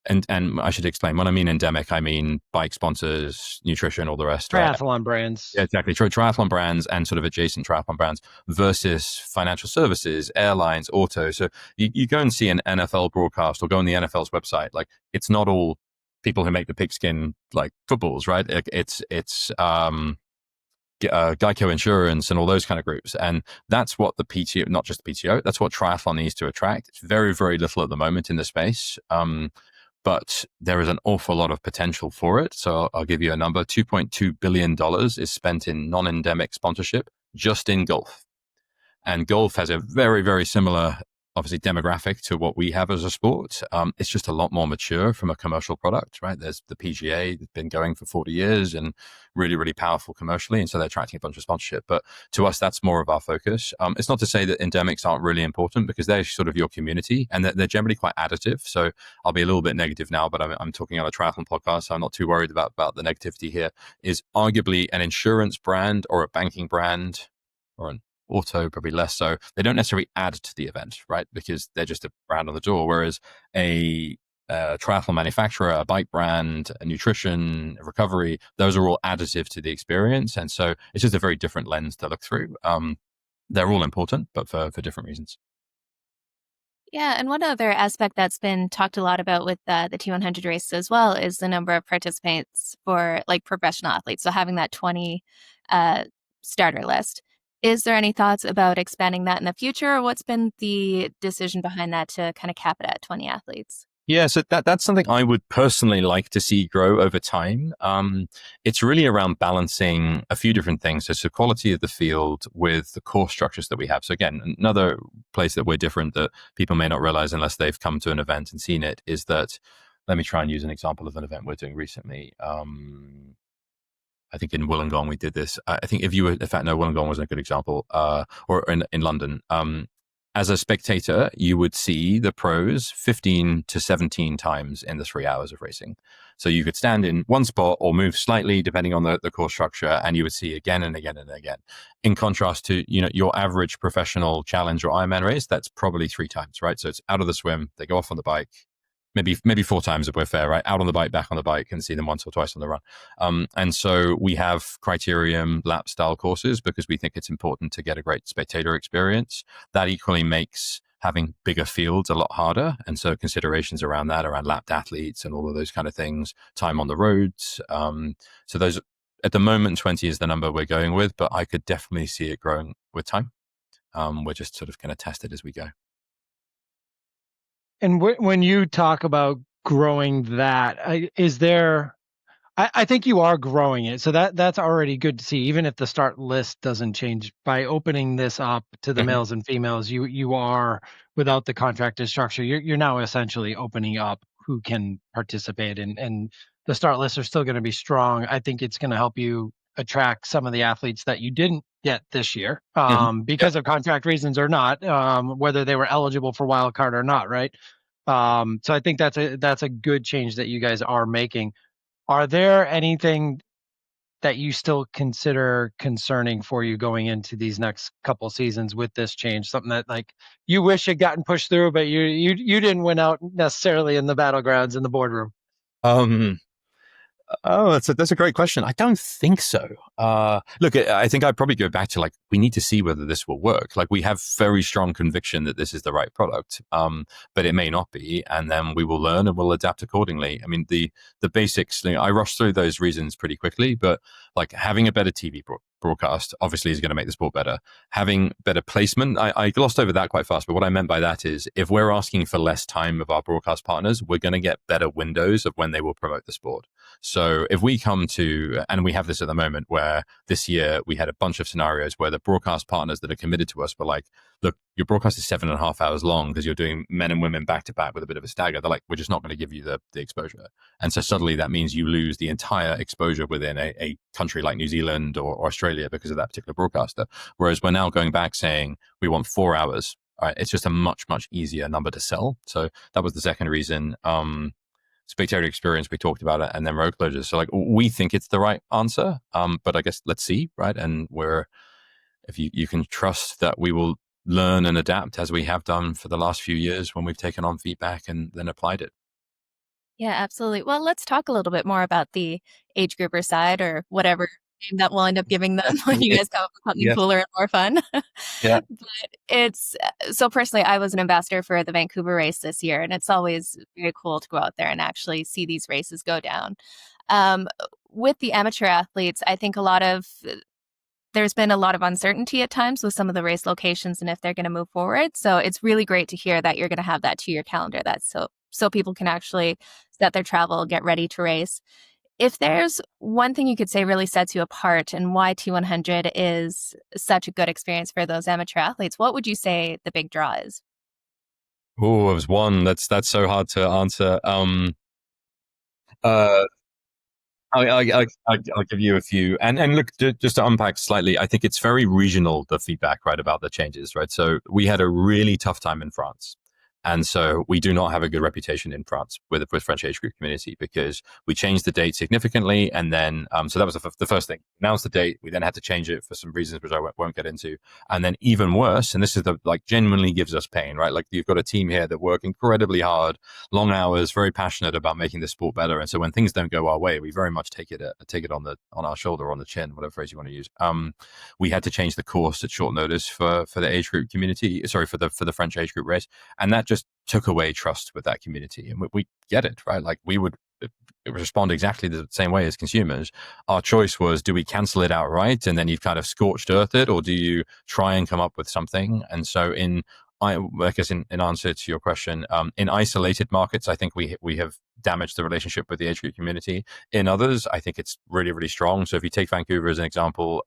and I should explain, when I mean endemic, I mean bike sponsors, nutrition, all the rest. Triathlon right? brands. Yeah, exactly. Triathlon brands and sort of adjacent triathlon brands versus financial services, airlines, auto. So you go and see an NFL broadcast or go on the NFL's website. Like, it's not all people who make the pigskin like footballs, right? It's Geico Insurance and all those kind of groups. And that's what the PTO, not just the PTO, that's what triathlon needs to attract. It's very, very little at the moment in the space. But there is an awful lot of potential for it. So I'll give you a number. $2.2 billion is spent in non-endemic sponsorship just in golf. And golf has a very, very similar, obviously, demographic to what we have as a sport. It's just a lot more mature from a commercial product, right? There's the PGA that's been going for 40 years and really, really powerful commercially. And so they're attracting a bunch of sponsorship. But to us, that's more of our focus. It's not to say that endemics aren't really important, because they're sort of your community and they're generally quite additive. So I'll be a little bit negative now, but I'm talking on a triathlon podcast, so I'm not too worried about the negativity here. Is arguably an insurance brand or a banking brand or an auto, probably less so. They don't necessarily add to the event, right? Because they're just a brand on the door. Whereas a triathlon manufacturer, a bike brand, a nutrition, a recovery, those are all additive to the experience. And so it's just a very different lens to look through. They're all important, but for different reasons. Yeah, and one other aspect that's been talked a lot about with the T100 race as well is the number of participants for like professional athletes. So having that 20 starter list. Is there any thoughts about expanding that in the future, or what's been the decision behind that to kind of cap it at 20 athletes? Yeah, so that's something I would personally like to see grow over time. It's really around balancing a few different things. So it's the quality of the field with the core structures that we have. So again, another place that we're different that people may not realize unless they've come to an event and seen it is that, let me try and use an example of an event we're doing recently. I think in Wollongong we did this. I think in fact, no, Wollongong wasn't a good example, or in London. As a spectator, you would see the pros 15 to 17 times in the 3 hours of racing. So you could stand in one spot or move slightly depending on the course structure, and you would see again and again and again. In contrast to, your average professional challenge or Ironman race, that's probably 3 times, right? So it's out of the swim, they go off on the bike, maybe 4 times if we're fair, right? Out on the bike, back on the bike, and see them once or twice on the run. And so we have criterium lap style courses because we think it's important to get a great spectator experience. That equally makes having bigger fields a lot harder. And so considerations around that, around lapped athletes and all of those kind of things, time on the roads. So those, at the moment, 20 is the number we're going with, but I could definitely see it growing with time. We're just sort of going to test it as we go. And when you talk about growing that, is there? I think you are growing it, so that's already good to see. Even if the start list doesn't change, by opening this up to the males and females, you are, without the contracted structure, you're now essentially opening up who can participate, and the start lists are still going to be strong. I think it's going to help you attract some of the athletes that you didn't get this year because of contract reasons or not, whether they were eligible for wildcard or not, right? So I think that's a good change that you guys are making. Are there anything that you still consider concerning for you going into these next couple seasons with this change? Something that like you wish had gotten pushed through, but you didn't win out necessarily in the battlegrounds in the boardroom. Oh, that's a great question. I don't think so. Look, I think I'd probably go back to like, we need to see whether this will work. Like, we have very strong conviction that this is the right product, but it may not be, and then we will learn and we'll adapt accordingly. I mean, the basics. I rushed through those reasons pretty quickly, but like having a better TV broadcast obviously is going to make the sport better. Having better placement, I glossed over that quite fast, but what I meant by that is if we're asking for less time of our broadcast partners, we're going to get better windows of when they will promote the sport. So if we come to, and we have this at the moment, where this year we had a bunch of scenarios where the broadcast partners that are committed to us were like, look, your broadcast is 7.5 hours long because you're doing men and women back to back with a bit of a stagger. They're like, we're just not going to give you the exposure. And so suddenly that means you lose the entire exposure within a country like New Zealand or Australia because of that particular broadcaster. Whereas we're now going back saying we want 4 hours. All right, it's just a much, much easier number to sell. So that was the second reason. Spectator experience, we talked about it, and then road closures. So like, we think it's the right answer, but I guess let's see, right? And if you can trust that we will learn and adapt as we have done for the last few years when we've taken on feedback and then applied it. Yeah, absolutely. Well, let's talk a little bit more about the age grouper side, or whatever name that we'll end up giving them when you guys come up with something cooler and more fun. Yeah. But it's so personally, I was an ambassador for the Vancouver race this year, and it's always very cool to go out there and actually see these races go down. Um, with the amateur athletes, I think there's been a lot of uncertainty at times with some of the race locations and if they're going to move forward. So it's really great to hear that you're going to have that to your calendar. That's so people can actually set their travel, get ready to race. If there's one thing you could say really sets you apart and why T100 is such a good experience for those amateur athletes, what would you say the big draw is? Oh, it was one. That's so hard to answer. Uh, I'll give you a few. And look, just to unpack slightly, I think it's very regional, the feedback, right, about the changes, right? So we had a really tough time in France. And so we do not have a good reputation in France with French age group community because we changed the date significantly. And then, so that was the first thing. Announced the date. We then had to change it for some reasons, which I won't get into. And then even worse, and this is genuinely gives us pain, right? Like, you've got a team here that work incredibly hard, long hours, very passionate about making this sport better. And so when things don't go our way, we very much take it on our shoulder, or on the chin, whatever phrase you want to use. We had to change the course at short notice for the age group community, sorry, for the French age group race. And that just took away trust with that community. And we get it, right? Like, we would respond exactly the same way as consumers. Our choice was, do we cancel it outright and then you've kind of scorched earth it, or do you try and come up with something? And so I guess in answer to your question, in isolated markets, I think we have damaged the relationship with the age group community. In others, I think it's really, really strong. So if you take Vancouver as an example,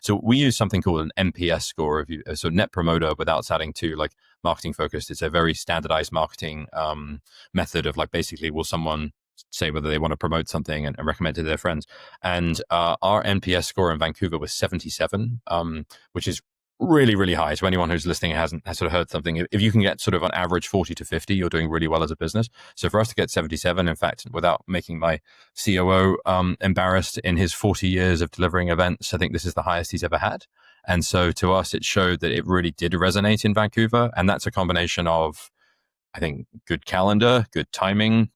so we use something called an NPS score, so net promoter, without sounding too like marketing focused. It's a very standardized marketing method of like, basically, will someone say whether they want to promote something and recommend it to their friends. And our NPS score in Vancouver was 77, which is really, really high. So anyone who's listening has sort of heard something. If you can get sort of on average 40 to 50, you're doing really well as a business. So for us to get 77, in fact, without making my COO embarrassed, in his 40 years of delivering events, I think this is the highest he's ever had. And so to us, it showed that it really did resonate in Vancouver. And that's a combination of, I think, good calendar, good timing,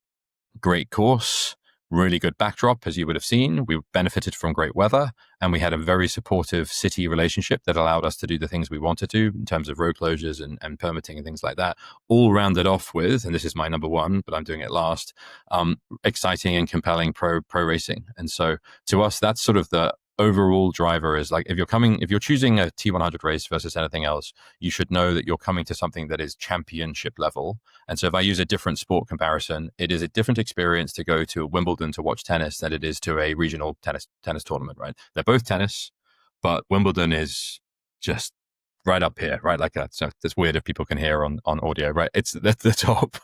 great course, really good backdrop, as you would have seen. We benefited from great weather, and we had a very supportive city relationship that allowed us to do the things we wanted to in terms of road closures and permitting and things like that, all rounded off with, and this is my number one, but I'm doing it last, exciting and compelling pro racing. And so to us, that's sort of the overall driver. Is like, if you're choosing a T100 race versus anything else, you should know that you're coming to something that is championship level. And so if I use a different sport comparison, it is a different experience to go to Wimbledon to watch tennis than it is to a regional tennis tournament, right? They're both tennis, but Wimbledon is just right up here, right? Like that. So it's weird if people can hear on audio, right? It's at the top.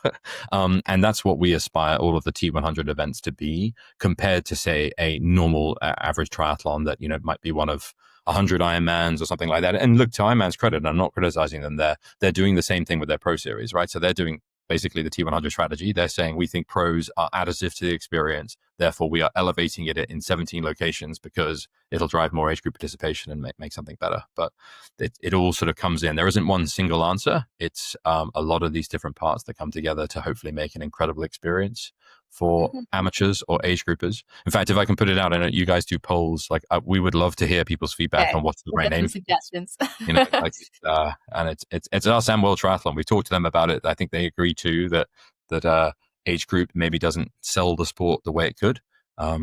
And that's what we aspire all of the T100 events to be, compared to, say, a normal average triathlon that, might be one of 100 Ironmans or something like that. And look, to Ironman's credit, and I'm not criticizing them, they're doing the same thing with their pro series, right? So they're doing basically the T100 strategy. They're saying, we think pros are additive to the experience. Therefore, we are elevating it in 17 locations because it'll drive more age group participation and make something better. But it all sort of comes in. There isn't one single answer. It's a lot of these different parts that come together to hopefully make an incredible experience for amateurs or age groupers. In fact, if I can put it out, I know you guys do polls. Like we would love to hear people's feedback Okay. on what's the We'll right get name. some suggestions. Like, and it's our Sam World Triathlon. We talked to them about it. I think they agree too that age group maybe doesn't sell the sport the way it could.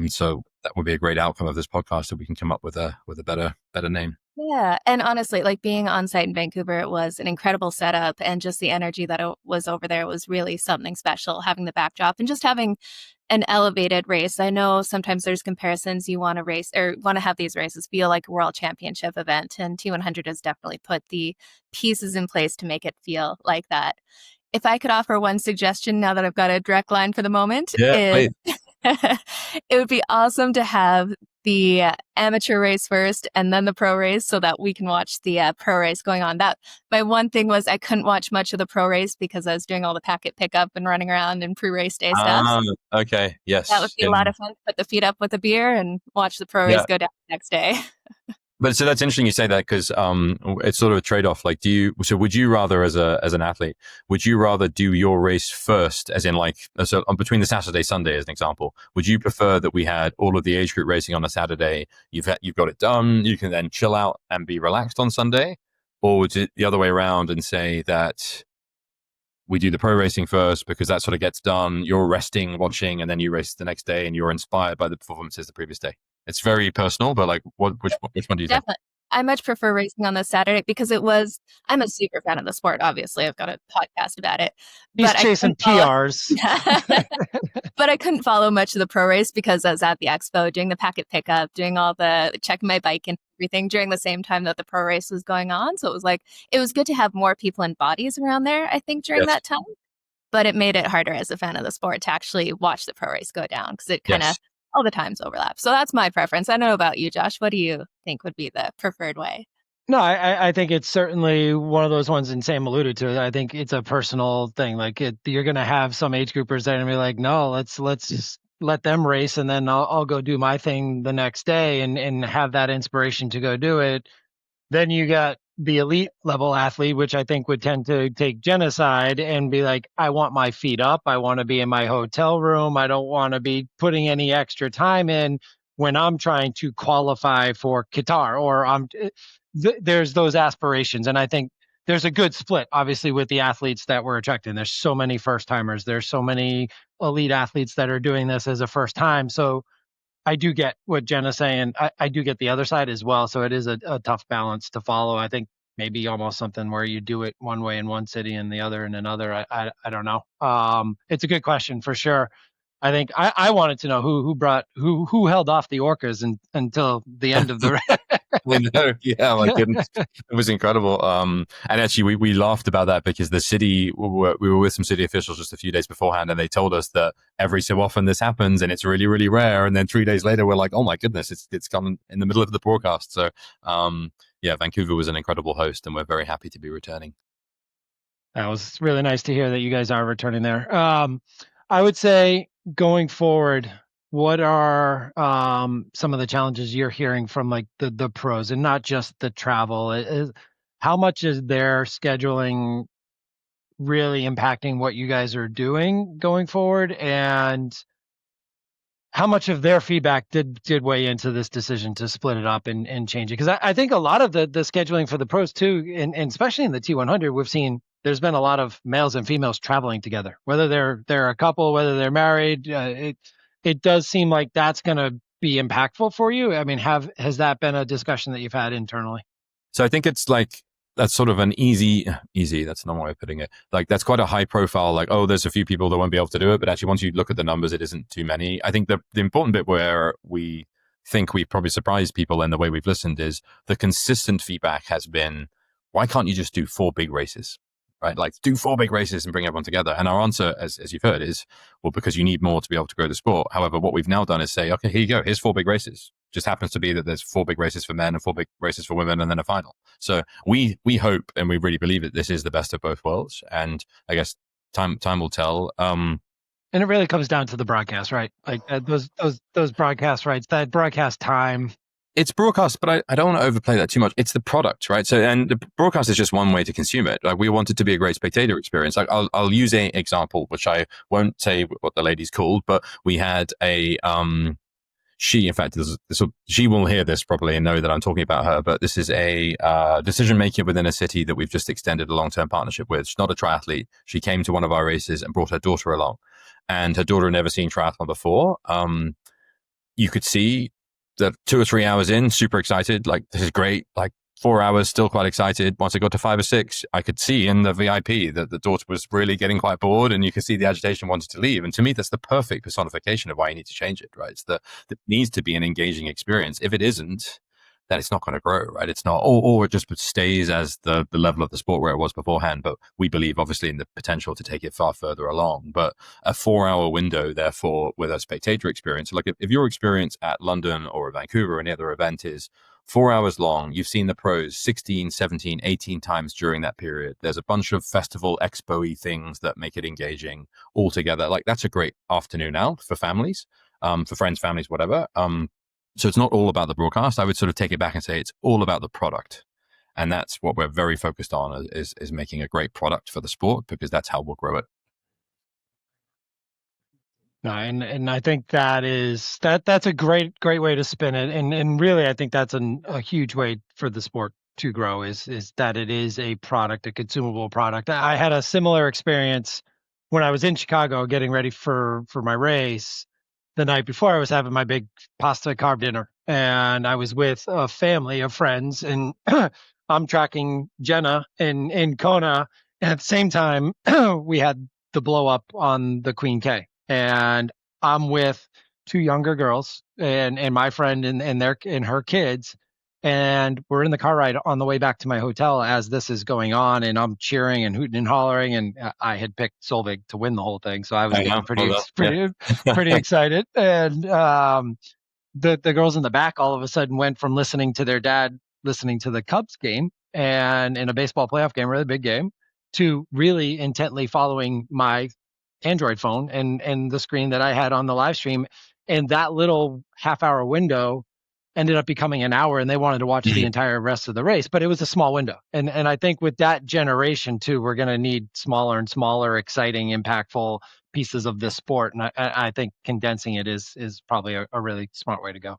So that would be a great outcome of this podcast if we can come up with a better name. Yeah. And honestly, like being on site in Vancouver, it was an incredible setup, and just the energy that it was over there was really something special, having the backdrop and just having an elevated race. I know sometimes there's comparisons, you want to race or want to have these races feel like a world championship event, and T100 has definitely put the pieces in place to make it feel like that. If I could offer one suggestion now that I've got a direct line for the moment, is it would be awesome to have the amateur race first and then the pro race so that we can watch the pro race going on. That my one thing was I couldn't watch much of the pro race because I was doing all the packet pickup and running around and pre-race day stuff. Okay, yes. That would be a lot of fun. Put the feet up with a beer and watch the pro race go down the next day. But so that's interesting you say that, because it's sort of a trade-off. Like, would you rather, as an athlete, would you rather do your race first, as in like, so between the Saturday, Sunday, as an example, would you prefer that we had all of the age group racing on a Saturday, you've got it done, you can then chill out and be relaxed on Sunday? Or would it the other way around and say that we do the pro racing first because that sort of gets done, you're resting, watching, and then you race the next day and you're inspired by the performances the previous day? It's very personal, but like, which one do you think? Definitely. I much prefer racing on the Saturday because I'm a super fan of the sport. Obviously, I've got a podcast about it. He's chasing PRs. But I couldn't follow much of the pro race because I was at the expo doing the packet pickup, doing all the checking my bike and everything during the same time that the pro race was going on. So it was good to have more people and bodies around there, I think, during that time. But it made it harder as a fan of the sport to actually watch the pro race go down because it kind of all the times overlap. So that's my preference. I don't know about you, Josh. What do you think would be the preferred way? No, I think it's certainly one of those ones, and Sam alluded to it. I think it's a personal thing. Like you're going to have some age groupers that are going to be like, no, let's just let them race, and then I'll go do my thing the next day and have that inspiration to go do it. Then you got the elite level athlete, which I think would tend to take genocide and be like, I want my feet up. I want to be in my hotel room. I don't want to be putting any extra time in when I'm trying to qualify for Qatar, or there's those aspirations. And I think there's a good split, obviously, with the athletes that we're attracting. There's so many first timers. There's so many elite athletes that are doing this as a first time. So I do get what Jenna's saying. I do get the other side as well. So it is a tough balance to follow. I think maybe almost something where you do it one way in one city and the other in another. I don't know. It's a good question for sure. I think I wanted to know who held off the orcas until the end of the race. I know. Yeah, my goodness. It was incredible. And actually, we laughed about that because the city, we were with some city officials just a few days beforehand, and they told us that every so often this happens and it's really, really rare. And then 3 days later, we're like, oh my goodness, it's come in the middle of the broadcast. So, yeah, Vancouver was an incredible host, and we're very happy to be returning. That was really nice to hear that you guys are returning there. I would say going forward, what are some of the challenges you're hearing from like the pros, and not just the travel? How much is their scheduling really impacting what you guys are doing going forward, and how much of their feedback did weigh into this decision to split it up and change it? Because I think a lot of the scheduling for the pros too, and especially in the T100, we've seen there's been a lot of males and females traveling together, whether they're a couple, whether they're married. It does seem like that's going to be impactful for you. I mean, has that been a discussion that you've had internally? So I think it's like, that's sort of an easy, that's not way of putting it. Like, that's quite a high profile, like, oh, there's a few people that won't be able to do it. But actually, once you look at the numbers, it isn't too many. I think the important bit where we think we probably surprised people in the way we've listened is the consistent feedback has been, why can't you just do 4 big races? Right? Like, do 4 big races and bring everyone together. And our answer, as you've heard, is, well, because you need more to be able to grow the sport. However, what we've now done is say, okay, here you go. Here's 4 big races. Just happens to be that there's 4 big races for men and 4 big races for women, and then a final. So we hope, and we really believe that this is the best of both worlds. And I guess time will tell. And it really comes down to the broadcast, right? Like those broadcast rights, that broadcast time it's broadcast, but I don't want to overplay that too much. It's the product, right? So, and the broadcast is just one way to consume it. Like, we want it to be a great spectator experience. Like, I'll use a example, which I won't say what the lady's called, but we had a, she, in fact, she will hear this probably and know that I'm talking about her, but this is a decision maker within a city that we've just extended a long-term partnership with. She's not a triathlete. She came to one of our races and brought her daughter along, and her daughter had never seen triathlon before. You could see that 2 or 3 hours in, super excited, like, this is great. Like, 4 hours, still quite excited. Once I got to 5 or 6, I could see in the VIP that the daughter was really getting quite bored, and you could see the agitation wanted to leave. And to me, that's the perfect personification of why you need to change it, right? It needs to be an engaging experience. If it isn't, then it's not going to grow, right? It's not, or it just stays as the level of the sport where it was beforehand. But we believe, obviously, in the potential to take it far further along. But a 4-hour window, therefore, with a spectator experience, like if your experience at London or Vancouver or any other event is 4 hours long, you've seen the pros 16, 17, 18 times during that period. There's a bunch of festival expo-y things that make it engaging all together. Like, that's a great afternoon out for families, for friends, families, whatever. So it's not all about the broadcast. I would sort of take it back and say it's all about the product. And that's what we're very focused on, is making a great product for the sport, because that's how we'll grow it. No, and I think that's a great way to spin it. And really, I think that's a huge way for the sport to grow, is that it is a product, a consumable product. I had a similar experience when I was in Chicago getting ready for my race. The night before, I was having my big pasta carb dinner, and I was with a family of friends, and I'm tracking Jenna in Kona, and at the same time, we had the blow up on the Queen K, and I'm with 2 younger girls and my friend and her kids, and we're in the car ride on the way back to my hotel as this is going on, and I'm cheering and hooting and hollering, and I had picked Solveig to win the whole thing, so I was getting pretty excited. And the girls in the back all of a sudden went from listening to their dad listening to the Cubs game and in a baseball playoff game, really big game, to really intently following my Android phone and the screen that I had on the live stream. And that little half-hour window ended up becoming an hour, and they wanted to watch the entire rest of the race, but it was a small window. And I think with that generation too, we're going to need smaller and smaller, exciting, impactful pieces of this sport. And I think condensing it is probably a really smart way to go.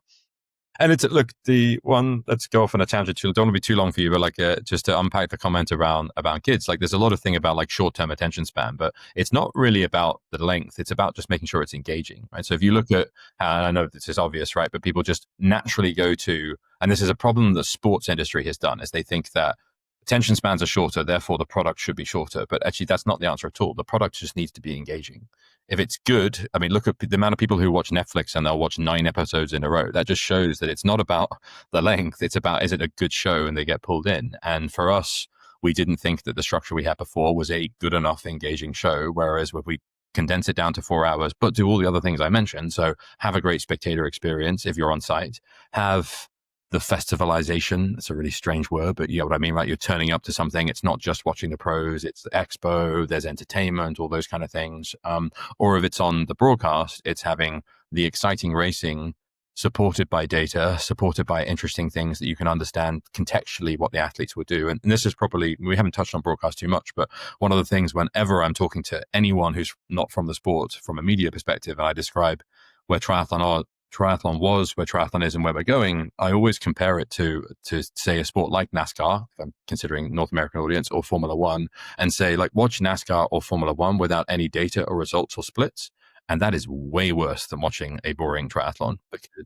And it's, look, let's go off on a tangent. Don't want to be too long for you, but just to unpack the comment about kids, like, there's a lot of thing about like short-term attention span, but it's not really about the length. It's about just making sure it's engaging, right? So if you look at, and I know this is obvious, right? But people just naturally go to, and this is a problem the sports industry has done, is they think that attention spans are shorter, therefore the product should be shorter. But actually, that's not the answer at all. The product just needs to be engaging. If it's good, I mean, look at the amount of people who watch Netflix and they'll watch 9 episodes in a row. That just shows that it's not about the length. It's about, is it a good show, and they get pulled in. And for us, we didn't think that the structure we had before was a good enough engaging show. Whereas if we condense it down to 4 hours, but do all the other things I mentioned, so have a great spectator experience if you're on site, have the festivalization. It's a really strange word, but you know what I mean, right? You're turning up to something. It's not just watching the pros, it's the expo, there's entertainment, all those kind of things. Or if it's on the broadcast, it's having the exciting racing supported by data, supported by interesting things that you can understand contextually what the athletes will do. And this is probably, we haven't touched on broadcast too much, but one of the things whenever I'm talking to anyone who's not from the sport, from a media perspective, and I describe where triathlon was, where triathlon is, and where we're going, I always compare it to say a sport like NASCAR, if I'm considering North American audience, or Formula One, and say, like, watch NASCAR or Formula One without any data or results or splits. And that is way worse than watching a boring triathlon, because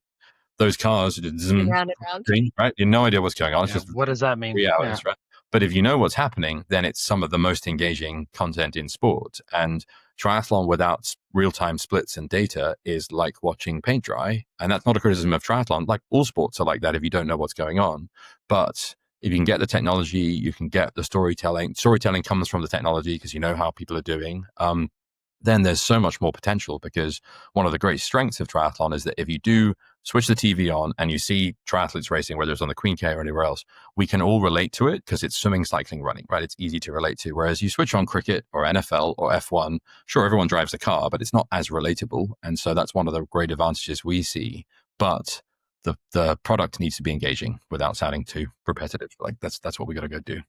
those cars, round and round, right? You have no idea what's going on. It's just, what does that mean? 3 hours, right? But if you know what's happening, then it's some of the most engaging content in sport. And triathlon without real-time splits and data is like watching paint dry. And that's not a criticism of triathlon. Like, all sports are like that if you don't know what's going on. But if you can get the technology, you can get the storytelling. Storytelling comes from the technology because you know how people are doing. Then there's so much more potential, because one of the great strengths of triathlon is that if you do switch the TV on and you see triathletes racing, whether it's on the Queen K or anywhere else, we can all relate to it because it's swimming, cycling, running, right? It's easy to relate to. Whereas you switch on cricket or NFL or F1, sure, everyone drives a car, but it's not as relatable. And so that's one of the great advantages we see. But the product needs to be engaging without sounding too repetitive. Like that's what we got to go do.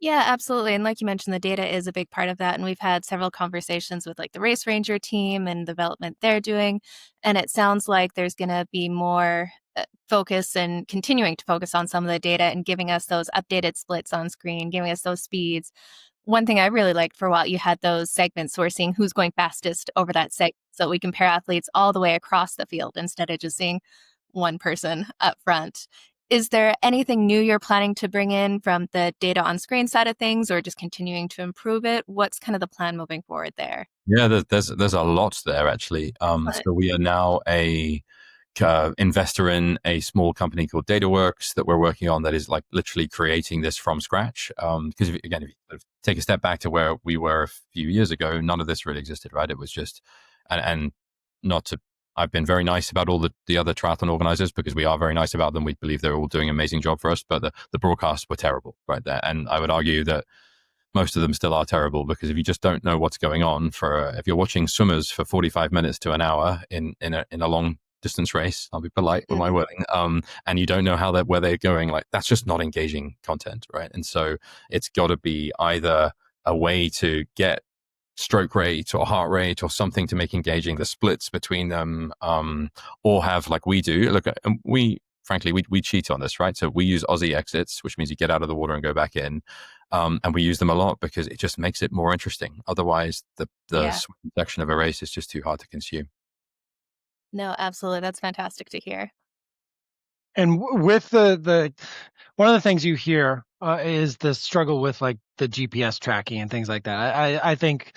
Yeah, absolutely. And like you mentioned, the data is a big part of that. And we've had several conversations with like the Race Ranger team and development they're doing. And it sounds like there's going to be more focus and continuing to focus on some of the data and giving us those updated splits on screen, giving us those speeds. One thing I really liked for a while, you had those segments. So we're seeing who's going fastest over that segment. So we compare athletes all the way across the field instead of just seeing one person up front. Is there anything new you're planning to bring in from the data on screen side of things, or just continuing to improve it? What's kind of the plan moving forward there? Yeah, there's a lot there actually. So we are now a investor in a small company called DataWorks that we're working on that is like literally creating this from scratch. Because if you take a step back to where we were a few years ago, none of this really existed, right? It was just, and not to, I've been very nice about all the other triathlon organizers because we are very nice about them. We believe they're all doing an amazing job for us, but the broadcasts were terrible right there. And I would argue that most of them still are terrible because if you just don't know what's going on if you're watching swimmers for 45 minutes to an hour in a long distance race, I'll be polite with my wording, and you don't know where they're going, like that's just not engaging content, right? And so it's got to be either a way to get stroke rate or heart rate or something to make engaging the splits between them, or have like we do. Look, frankly, we cheat on this, right? So we use Aussie exits, which means you get out of the water and go back in. And we use them a lot because it just makes it more interesting. Otherwise, the swim section of a race is just too hard to consume. No, absolutely. That's fantastic to hear. And with the one of the things you hear is the struggle with like the GPS tracking and things like that. I think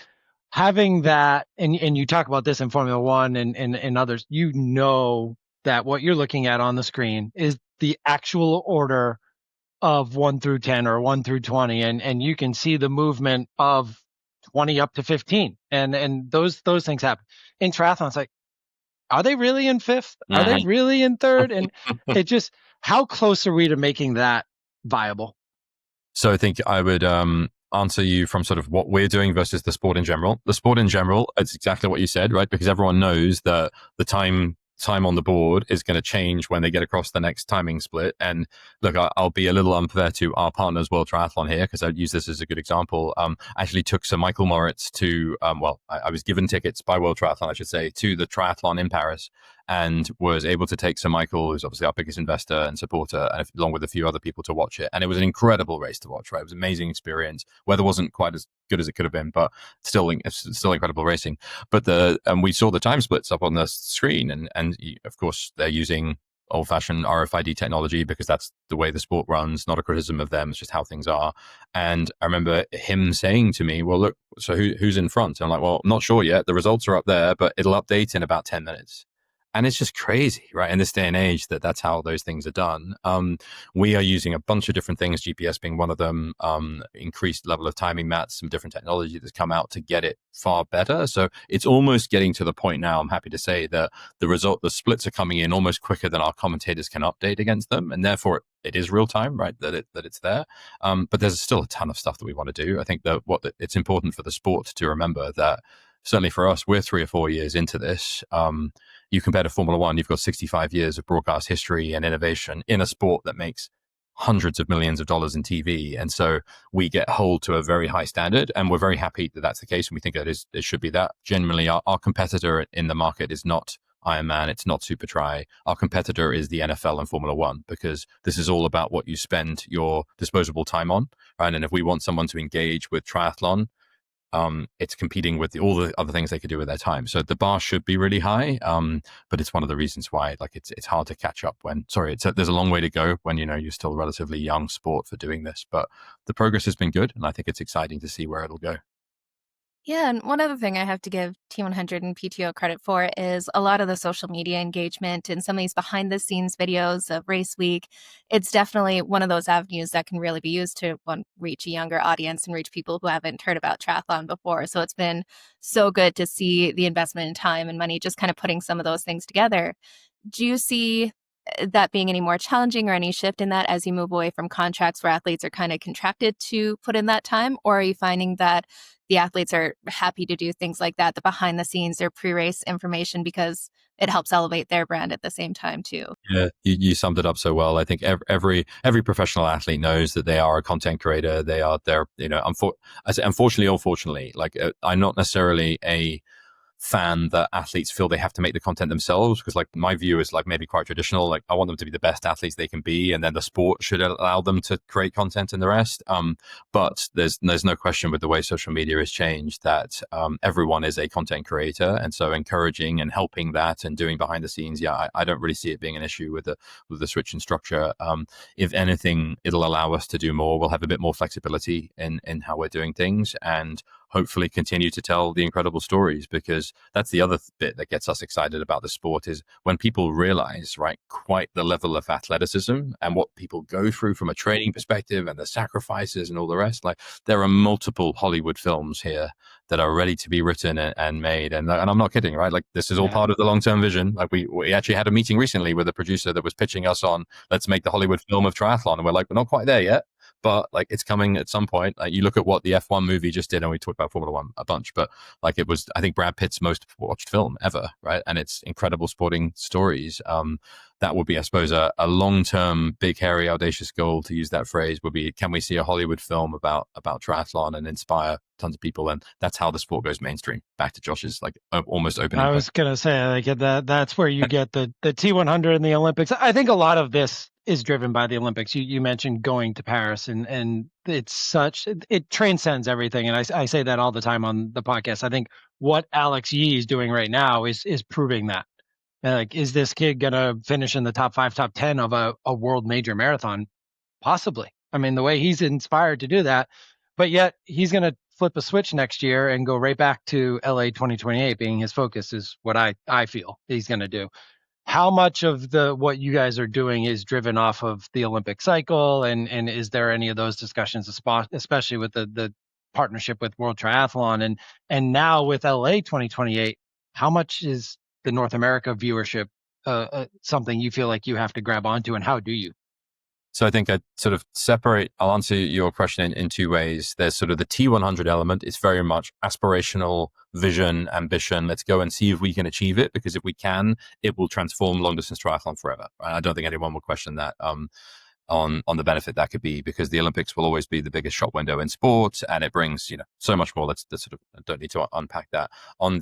having that, and you talk about this in Formula One and others, you know that what you're looking at on the screen is the actual order of 1 through 10 or 1 through 20, and you can see the movement of 20 up to 15, and those things happen in triathlon. It's like, are they really in fifth? Are they really in third? And it just, how close are we to making that viable? So I think I would answer you from sort of what we're doing versus the sport in general. The sport in general, it's exactly what you said, right? Because everyone knows that the time on the board is going to change when they get across the next timing split. And look, I'll be a little unfair to our partners, World Triathlon here, because I'd use this as a good example. I actually took Sir Michael Moritz to, I was given tickets by World Triathlon, I should say, to the triathlon in Paris, and was able to take Sir Michael, who's obviously our biggest investor and supporter, and along with a few other people to watch it. And it was an incredible race to watch, right? It was an amazing experience. Weather wasn't quite as good as it could have been, but still incredible racing. But we saw the time splits up on the screen, and of course they're using old-fashioned RFID technology because that's the way the sport runs. Not a criticism of them; it's just how things are. And I remember him saying to me, "Well, look, so who's in front?" And I'm like, "Well, I'm not sure yet. The results are up there, but it'll update in about 10 minutes." And it's just crazy, right? In this day and age, that's how those things are done. We are using a bunch of different things, GPS being one of them, increased level of timing mats, some different technology that's come out to get it far better. So it's almost getting to the point now, I'm happy to say, that the splits are coming in almost quicker than our commentators can update against them. And therefore, it is real time, right? That it's there. But there's still a ton of stuff that we want to do. I think that it's important for the sport to remember that, certainly for us, we're 3 or 4 years into this. You compare to Formula One, you've got 65 years of broadcast history and innovation in a sport that makes hundreds of millions of dollars in TV. And so we get held to a very high standard, and we're very happy that that's the case. And we think that it should be that. Generally, our competitor in the market is not Ironman, it's not SuperTri. Our competitor is the NFL and Formula One, because this is all about what you spend your disposable time on, right? And if we want someone to engage with triathlon, it's competing with all the other things they could do with their time. So the bar should be really high, but it's one of the reasons why it's hard to catch up there's a long way to go when you're still a relatively young sport for doing this. But the progress has been good, and I think it's exciting to see where it'll go. Yeah, and one other thing I have to give T100 and PTO credit for is a lot of the social media engagement and some of these behind the scenes videos of race week. It's definitely one of those avenues that can really be used to reach a younger audience and reach people who haven't heard about triathlon before. So it's been so good to see the investment in time and money, just kind of putting some of those things together. Do you see that being any more challenging or any shift in that as you move away from contracts where athletes are kind of contracted to put in that time? Or are you finding that the athletes are happy to do things like that, the behind the scenes, their pre-race information, because it helps elevate their brand at the same time too. Yeah, you summed it up so well. I think every professional athlete knows that they are a content creator. They're I say unfortunately or fortunately, like I'm not necessarily a fan that athletes feel they have to make the content themselves, because like my view is like maybe quite traditional. Like I want them to be the best athletes they can be, and then the sport should allow them to create content and the rest. But there's no question with the way social media has changed that everyone is a content creator, and so encouraging and helping that and doing behind the scenes, I don't really see it being an issue with the switch in structure. If anything, it'll allow us to do more. We'll have a bit more flexibility in how we're doing things, and hopefully continue to tell the incredible stories, because that's the other bit that gets us excited about the sport, is when people realize, right, quite the level of athleticism and what people go through from a training perspective and the sacrifices and all the rest. Like there are multiple Hollywood films here that are ready to be written and made. And I'm not kidding, right? Like this is all part of the long-term vision. Like we actually had a meeting recently with a producer that was pitching us on, let's make the Hollywood film of triathlon. And we're like, we're not quite there yet, but like it's coming at some point. Like you look at what the F1 movie just did, and we talked about Formula One a bunch, but like it was, I think, Brad Pitt's most watched film ever, right? And it's incredible sporting stories. That would be, I suppose, a long-term, big, hairy, audacious goal, to use that phrase, would be, can we see a Hollywood film about triathlon and inspire tons of people? And that's how the sport goes mainstream. Back to Josh's like almost opening. I was gonna say, like that's where you get the T100 in the Olympics. I think a lot of this is driven by the Olympics. You mentioned going to Paris, and it's such, it transcends everything. And I say that all the time on the podcast. I think what Alex Yee is doing right now is proving that. Like, is this kid gonna finish in the top 5, top 10 of a world major marathon? Possibly. I mean, the way he's inspired to do that, but yet he's gonna flip a switch next year and go right back to LA 2028 being his focus, is what I feel he's gonna do. How much of what you guys are doing is driven off of the Olympic cycle, and is there any of those discussions, especially with the partnership with World Triathlon, and now with LA 2028? How much is the North America viewership something you feel like you have to grab onto, and how do you? So I think I'd sort of separate, I'll answer your question in two ways. There's sort of the T100 element. It's very much aspirational, vision, ambition. Let's go and see if we can achieve it, because if we can, it will transform long distance triathlon forever. I don't think anyone will question that. On the benefit that could be, because the Olympics will always be the biggest shop window in sport, and it brings so much more. That's sort of, I don't need to unpack that. And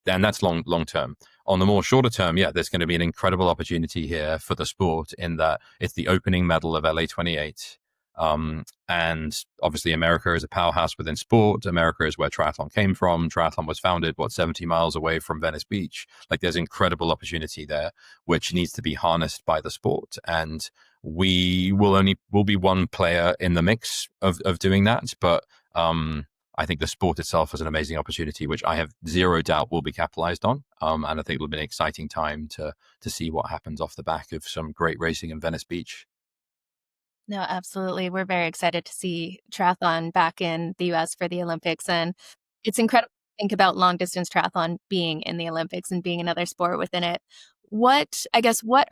that's long term. On the more shorter term, there's going to be an incredible opportunity here for the sport, in that it's the opening medal of LA 28. And obviously America is a powerhouse within sport. America is where triathlon came from. Triathlon was founded 70 miles away from Venice Beach. Like there's incredible opportunity there, which needs to be harnessed by the sport. And we will be one player in the mix of doing that. But I think the sport itself is an amazing opportunity, which I have zero doubt will be capitalized on. And I think it'll be an exciting time to see what happens off the back of some great racing in Venice Beach. No, absolutely. We're very excited to see triathlon back in the US for the Olympics. And it's incredible to think about long distance triathlon being in the Olympics and being another sport within it. What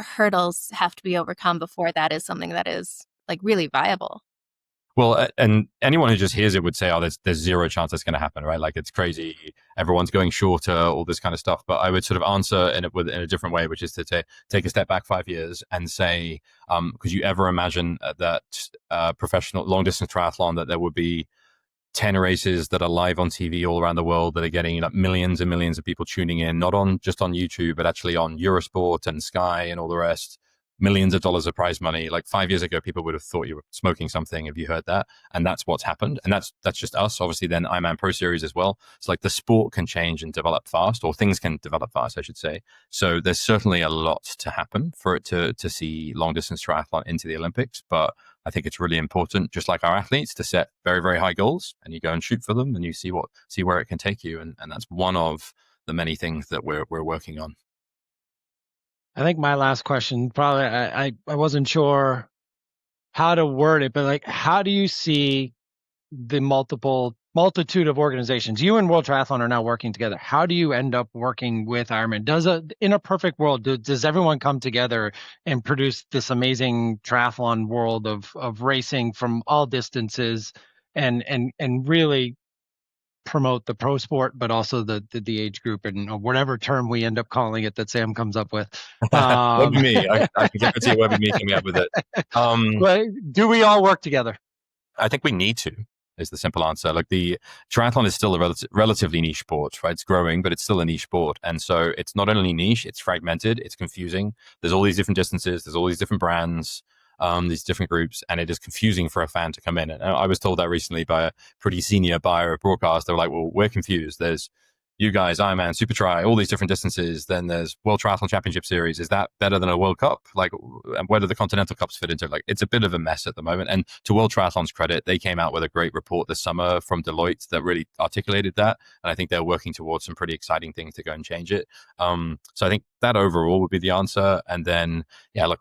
hurdles have to be overcome before that is something that is like really viable? Well, and anyone who just hears it would say, oh, there's zero chance that's going to happen, right? Like it's crazy. Everyone's going shorter, all this kind of stuff. But I would sort of answer in a different way, which is to take a step back 5 years and say, could you ever imagine that professional long distance triathlon, that there would be 10 races that are live on TV all around the world, that are getting millions and millions of people tuning in, not just on YouTube, but actually on Eurosport and Sky and all the rest. Millions of dollars of prize money. Like 5 years ago, people would have thought you were smoking something if you heard that. And that's what's happened. And that's just us. Obviously, then Ironman Pro Series as well. It's like the sport can change and develop fast, or things can develop fast, I should say. So there's certainly a lot to happen for it to see long distance triathlon into the Olympics. But I think it's really important, just like our athletes, to set very, very high goals, and you go and shoot for them, and you see where it can take you. And that's one of the many things that we're working on. I think my last question, probably, I wasn't sure how to word it, but like, how do you see the multitude of organizations? You and World Triathlon are now working together. How do you end up working with Ironman? In a perfect world, does everyone come together and produce this amazing triathlon world of racing from all distances, and really promote the pro sport, but also the age group and whatever term we end up calling it that Sam comes up with. Won't be me. I can guarantee it won't be me coming up with it. But do we all work together? I think we need to, is the simple answer. Like, the triathlon is still a relatively niche sport, right? It's growing, but it's still a niche sport. And so it's not only niche, it's fragmented, it's confusing. There's all these different distances, there's all these different brands, these different groups, and it is confusing for a fan to come in. And I was told that recently by a pretty senior buyer of broadcast. They were like, well, we're confused. There's you guys, Ironman, Super Tri, all these different distances. Then there's World Triathlon Championship Series. Is that better than a World Cup? Like, where do the Continental Cups fit into? Like, it's a bit of a mess at the moment. And to World Triathlon's credit, they came out with a great report this summer from Deloitte that really articulated that. And I think they're working towards some pretty exciting things to go and change it. So I think that overall would be the answer. And then, yeah, like,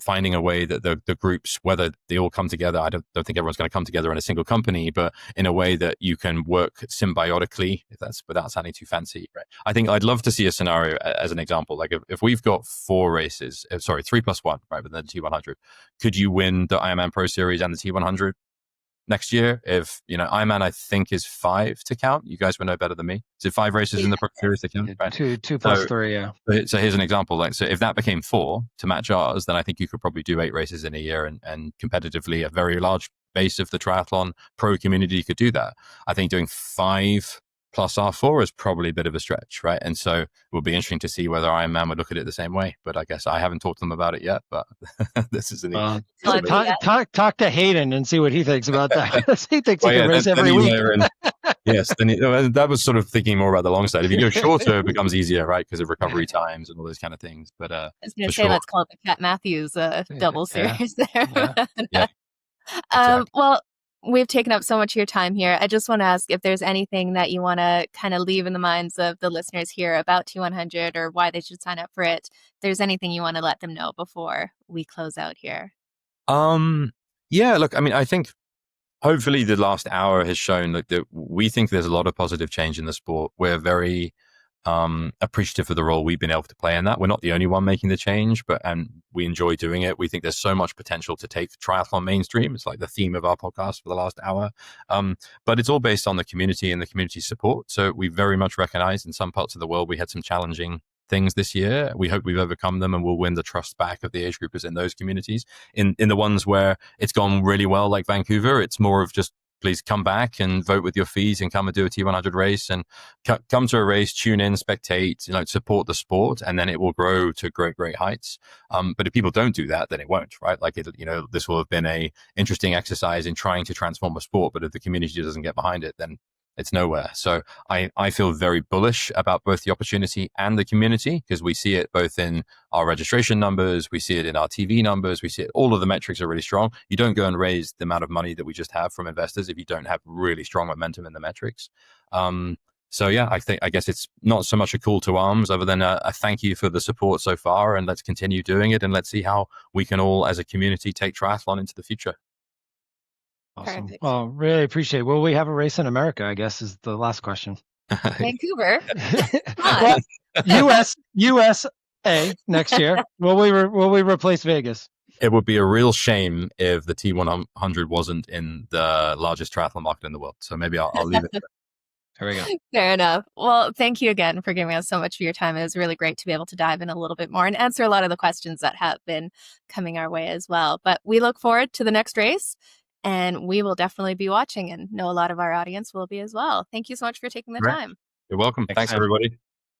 finding a way that the groups, whether they all come together, I don't think everyone's going to come together in a single company, but in a way that you can work symbiotically, if that's without sounding too fancy. Right? I think I'd love to see a scenario as an example. Like, if we've got 3+1, right, with the T100, could you win the Ironman Pro Series and the T100 next year? If, Ironman, I think, is 5 to count. You guys would know better than me. Is it 5 races in the Pro Series to count? Right? Two plus 3, yeah. So here's an example. Like, so if that became 4 to match ours, then I think you could probably do 8 races in a year, and competitively, a very large base of the triathlon pro community could do that. I think doing 5 plus R4 is probably a bit of a stretch, right? And so it would be interesting to see whether Ironman would look at it the same way. But I guess I haven't talked to them about it yet. But this is talk to Hayden and see what he thinks about that. He thinks he can race every week. Yes, that was sort of thinking more about the long side. If you go shorter, it becomes easier, right? Because of recovery times and all those kind of things. But I was going to say, let's call it the Cat Matthews double series there. Yeah. Exactly. Well, we've taken up so much of your time here. I just want to ask if there's anything that you want to kind of leave in the minds of the listeners here about T100 or why they should sign up for it. If there's anything you want to let them know before we close out here. Yeah, look, I mean, I think hopefully the last hour has shown that we think there's a lot of positive change in the sport. We're very appreciative of the role we've been able to play in that. We're not the only one making the change, and we enjoy doing it. We think there's so much potential to take triathlon mainstream. It's like the theme of our podcast for the last hour. But it's all based on the community and the community support. So we very much recognize in some parts of the world we had some challenging things this year. We hope we've overcome them and we'll win the trust back of the age groupers in those communities. In the ones where it's gone really well, like Vancouver, it's more of just, please come back and vote with your fees and come and do a T100 race and come to a race, tune in, spectate, support the sport, and then it will grow to great, great heights. But if people don't do that, then it won't, right? Like, this will have been a interesting exercise in trying to transform a sport, but if the community doesn't get behind it, then it's nowhere. So I feel very bullish about both the opportunity and the community, because we see it both in our registration numbers, we see it in our TV numbers, we see it, all of the metrics are really strong. You don't go and raise the amount of money that we just have from investors if you don't have really strong momentum in the metrics. So yeah, I guess it's not so much a call to arms other than a thank you for the support so far, and let's continue doing it, and let's see how we can all as a community take triathlon into the future. Awesome. Perfect. Well, really appreciate it. Will we have a race in America, I guess, is the last question. Vancouver. Well, USA next year. Will we replace Vegas? It would be a real shame if the T100 wasn't in the largest triathlon market in the world. So maybe I'll leave it there. There we go. Fair enough. Well, thank you again for giving us so much of your time. It was really great to be able to dive in a little bit more and answer a lot of the questions that have been coming our way as well. But we look forward to the next race. And we will definitely be watching, and know a lot of our audience will be as well. Thank you so much for taking the time. You're welcome. Thanks everybody.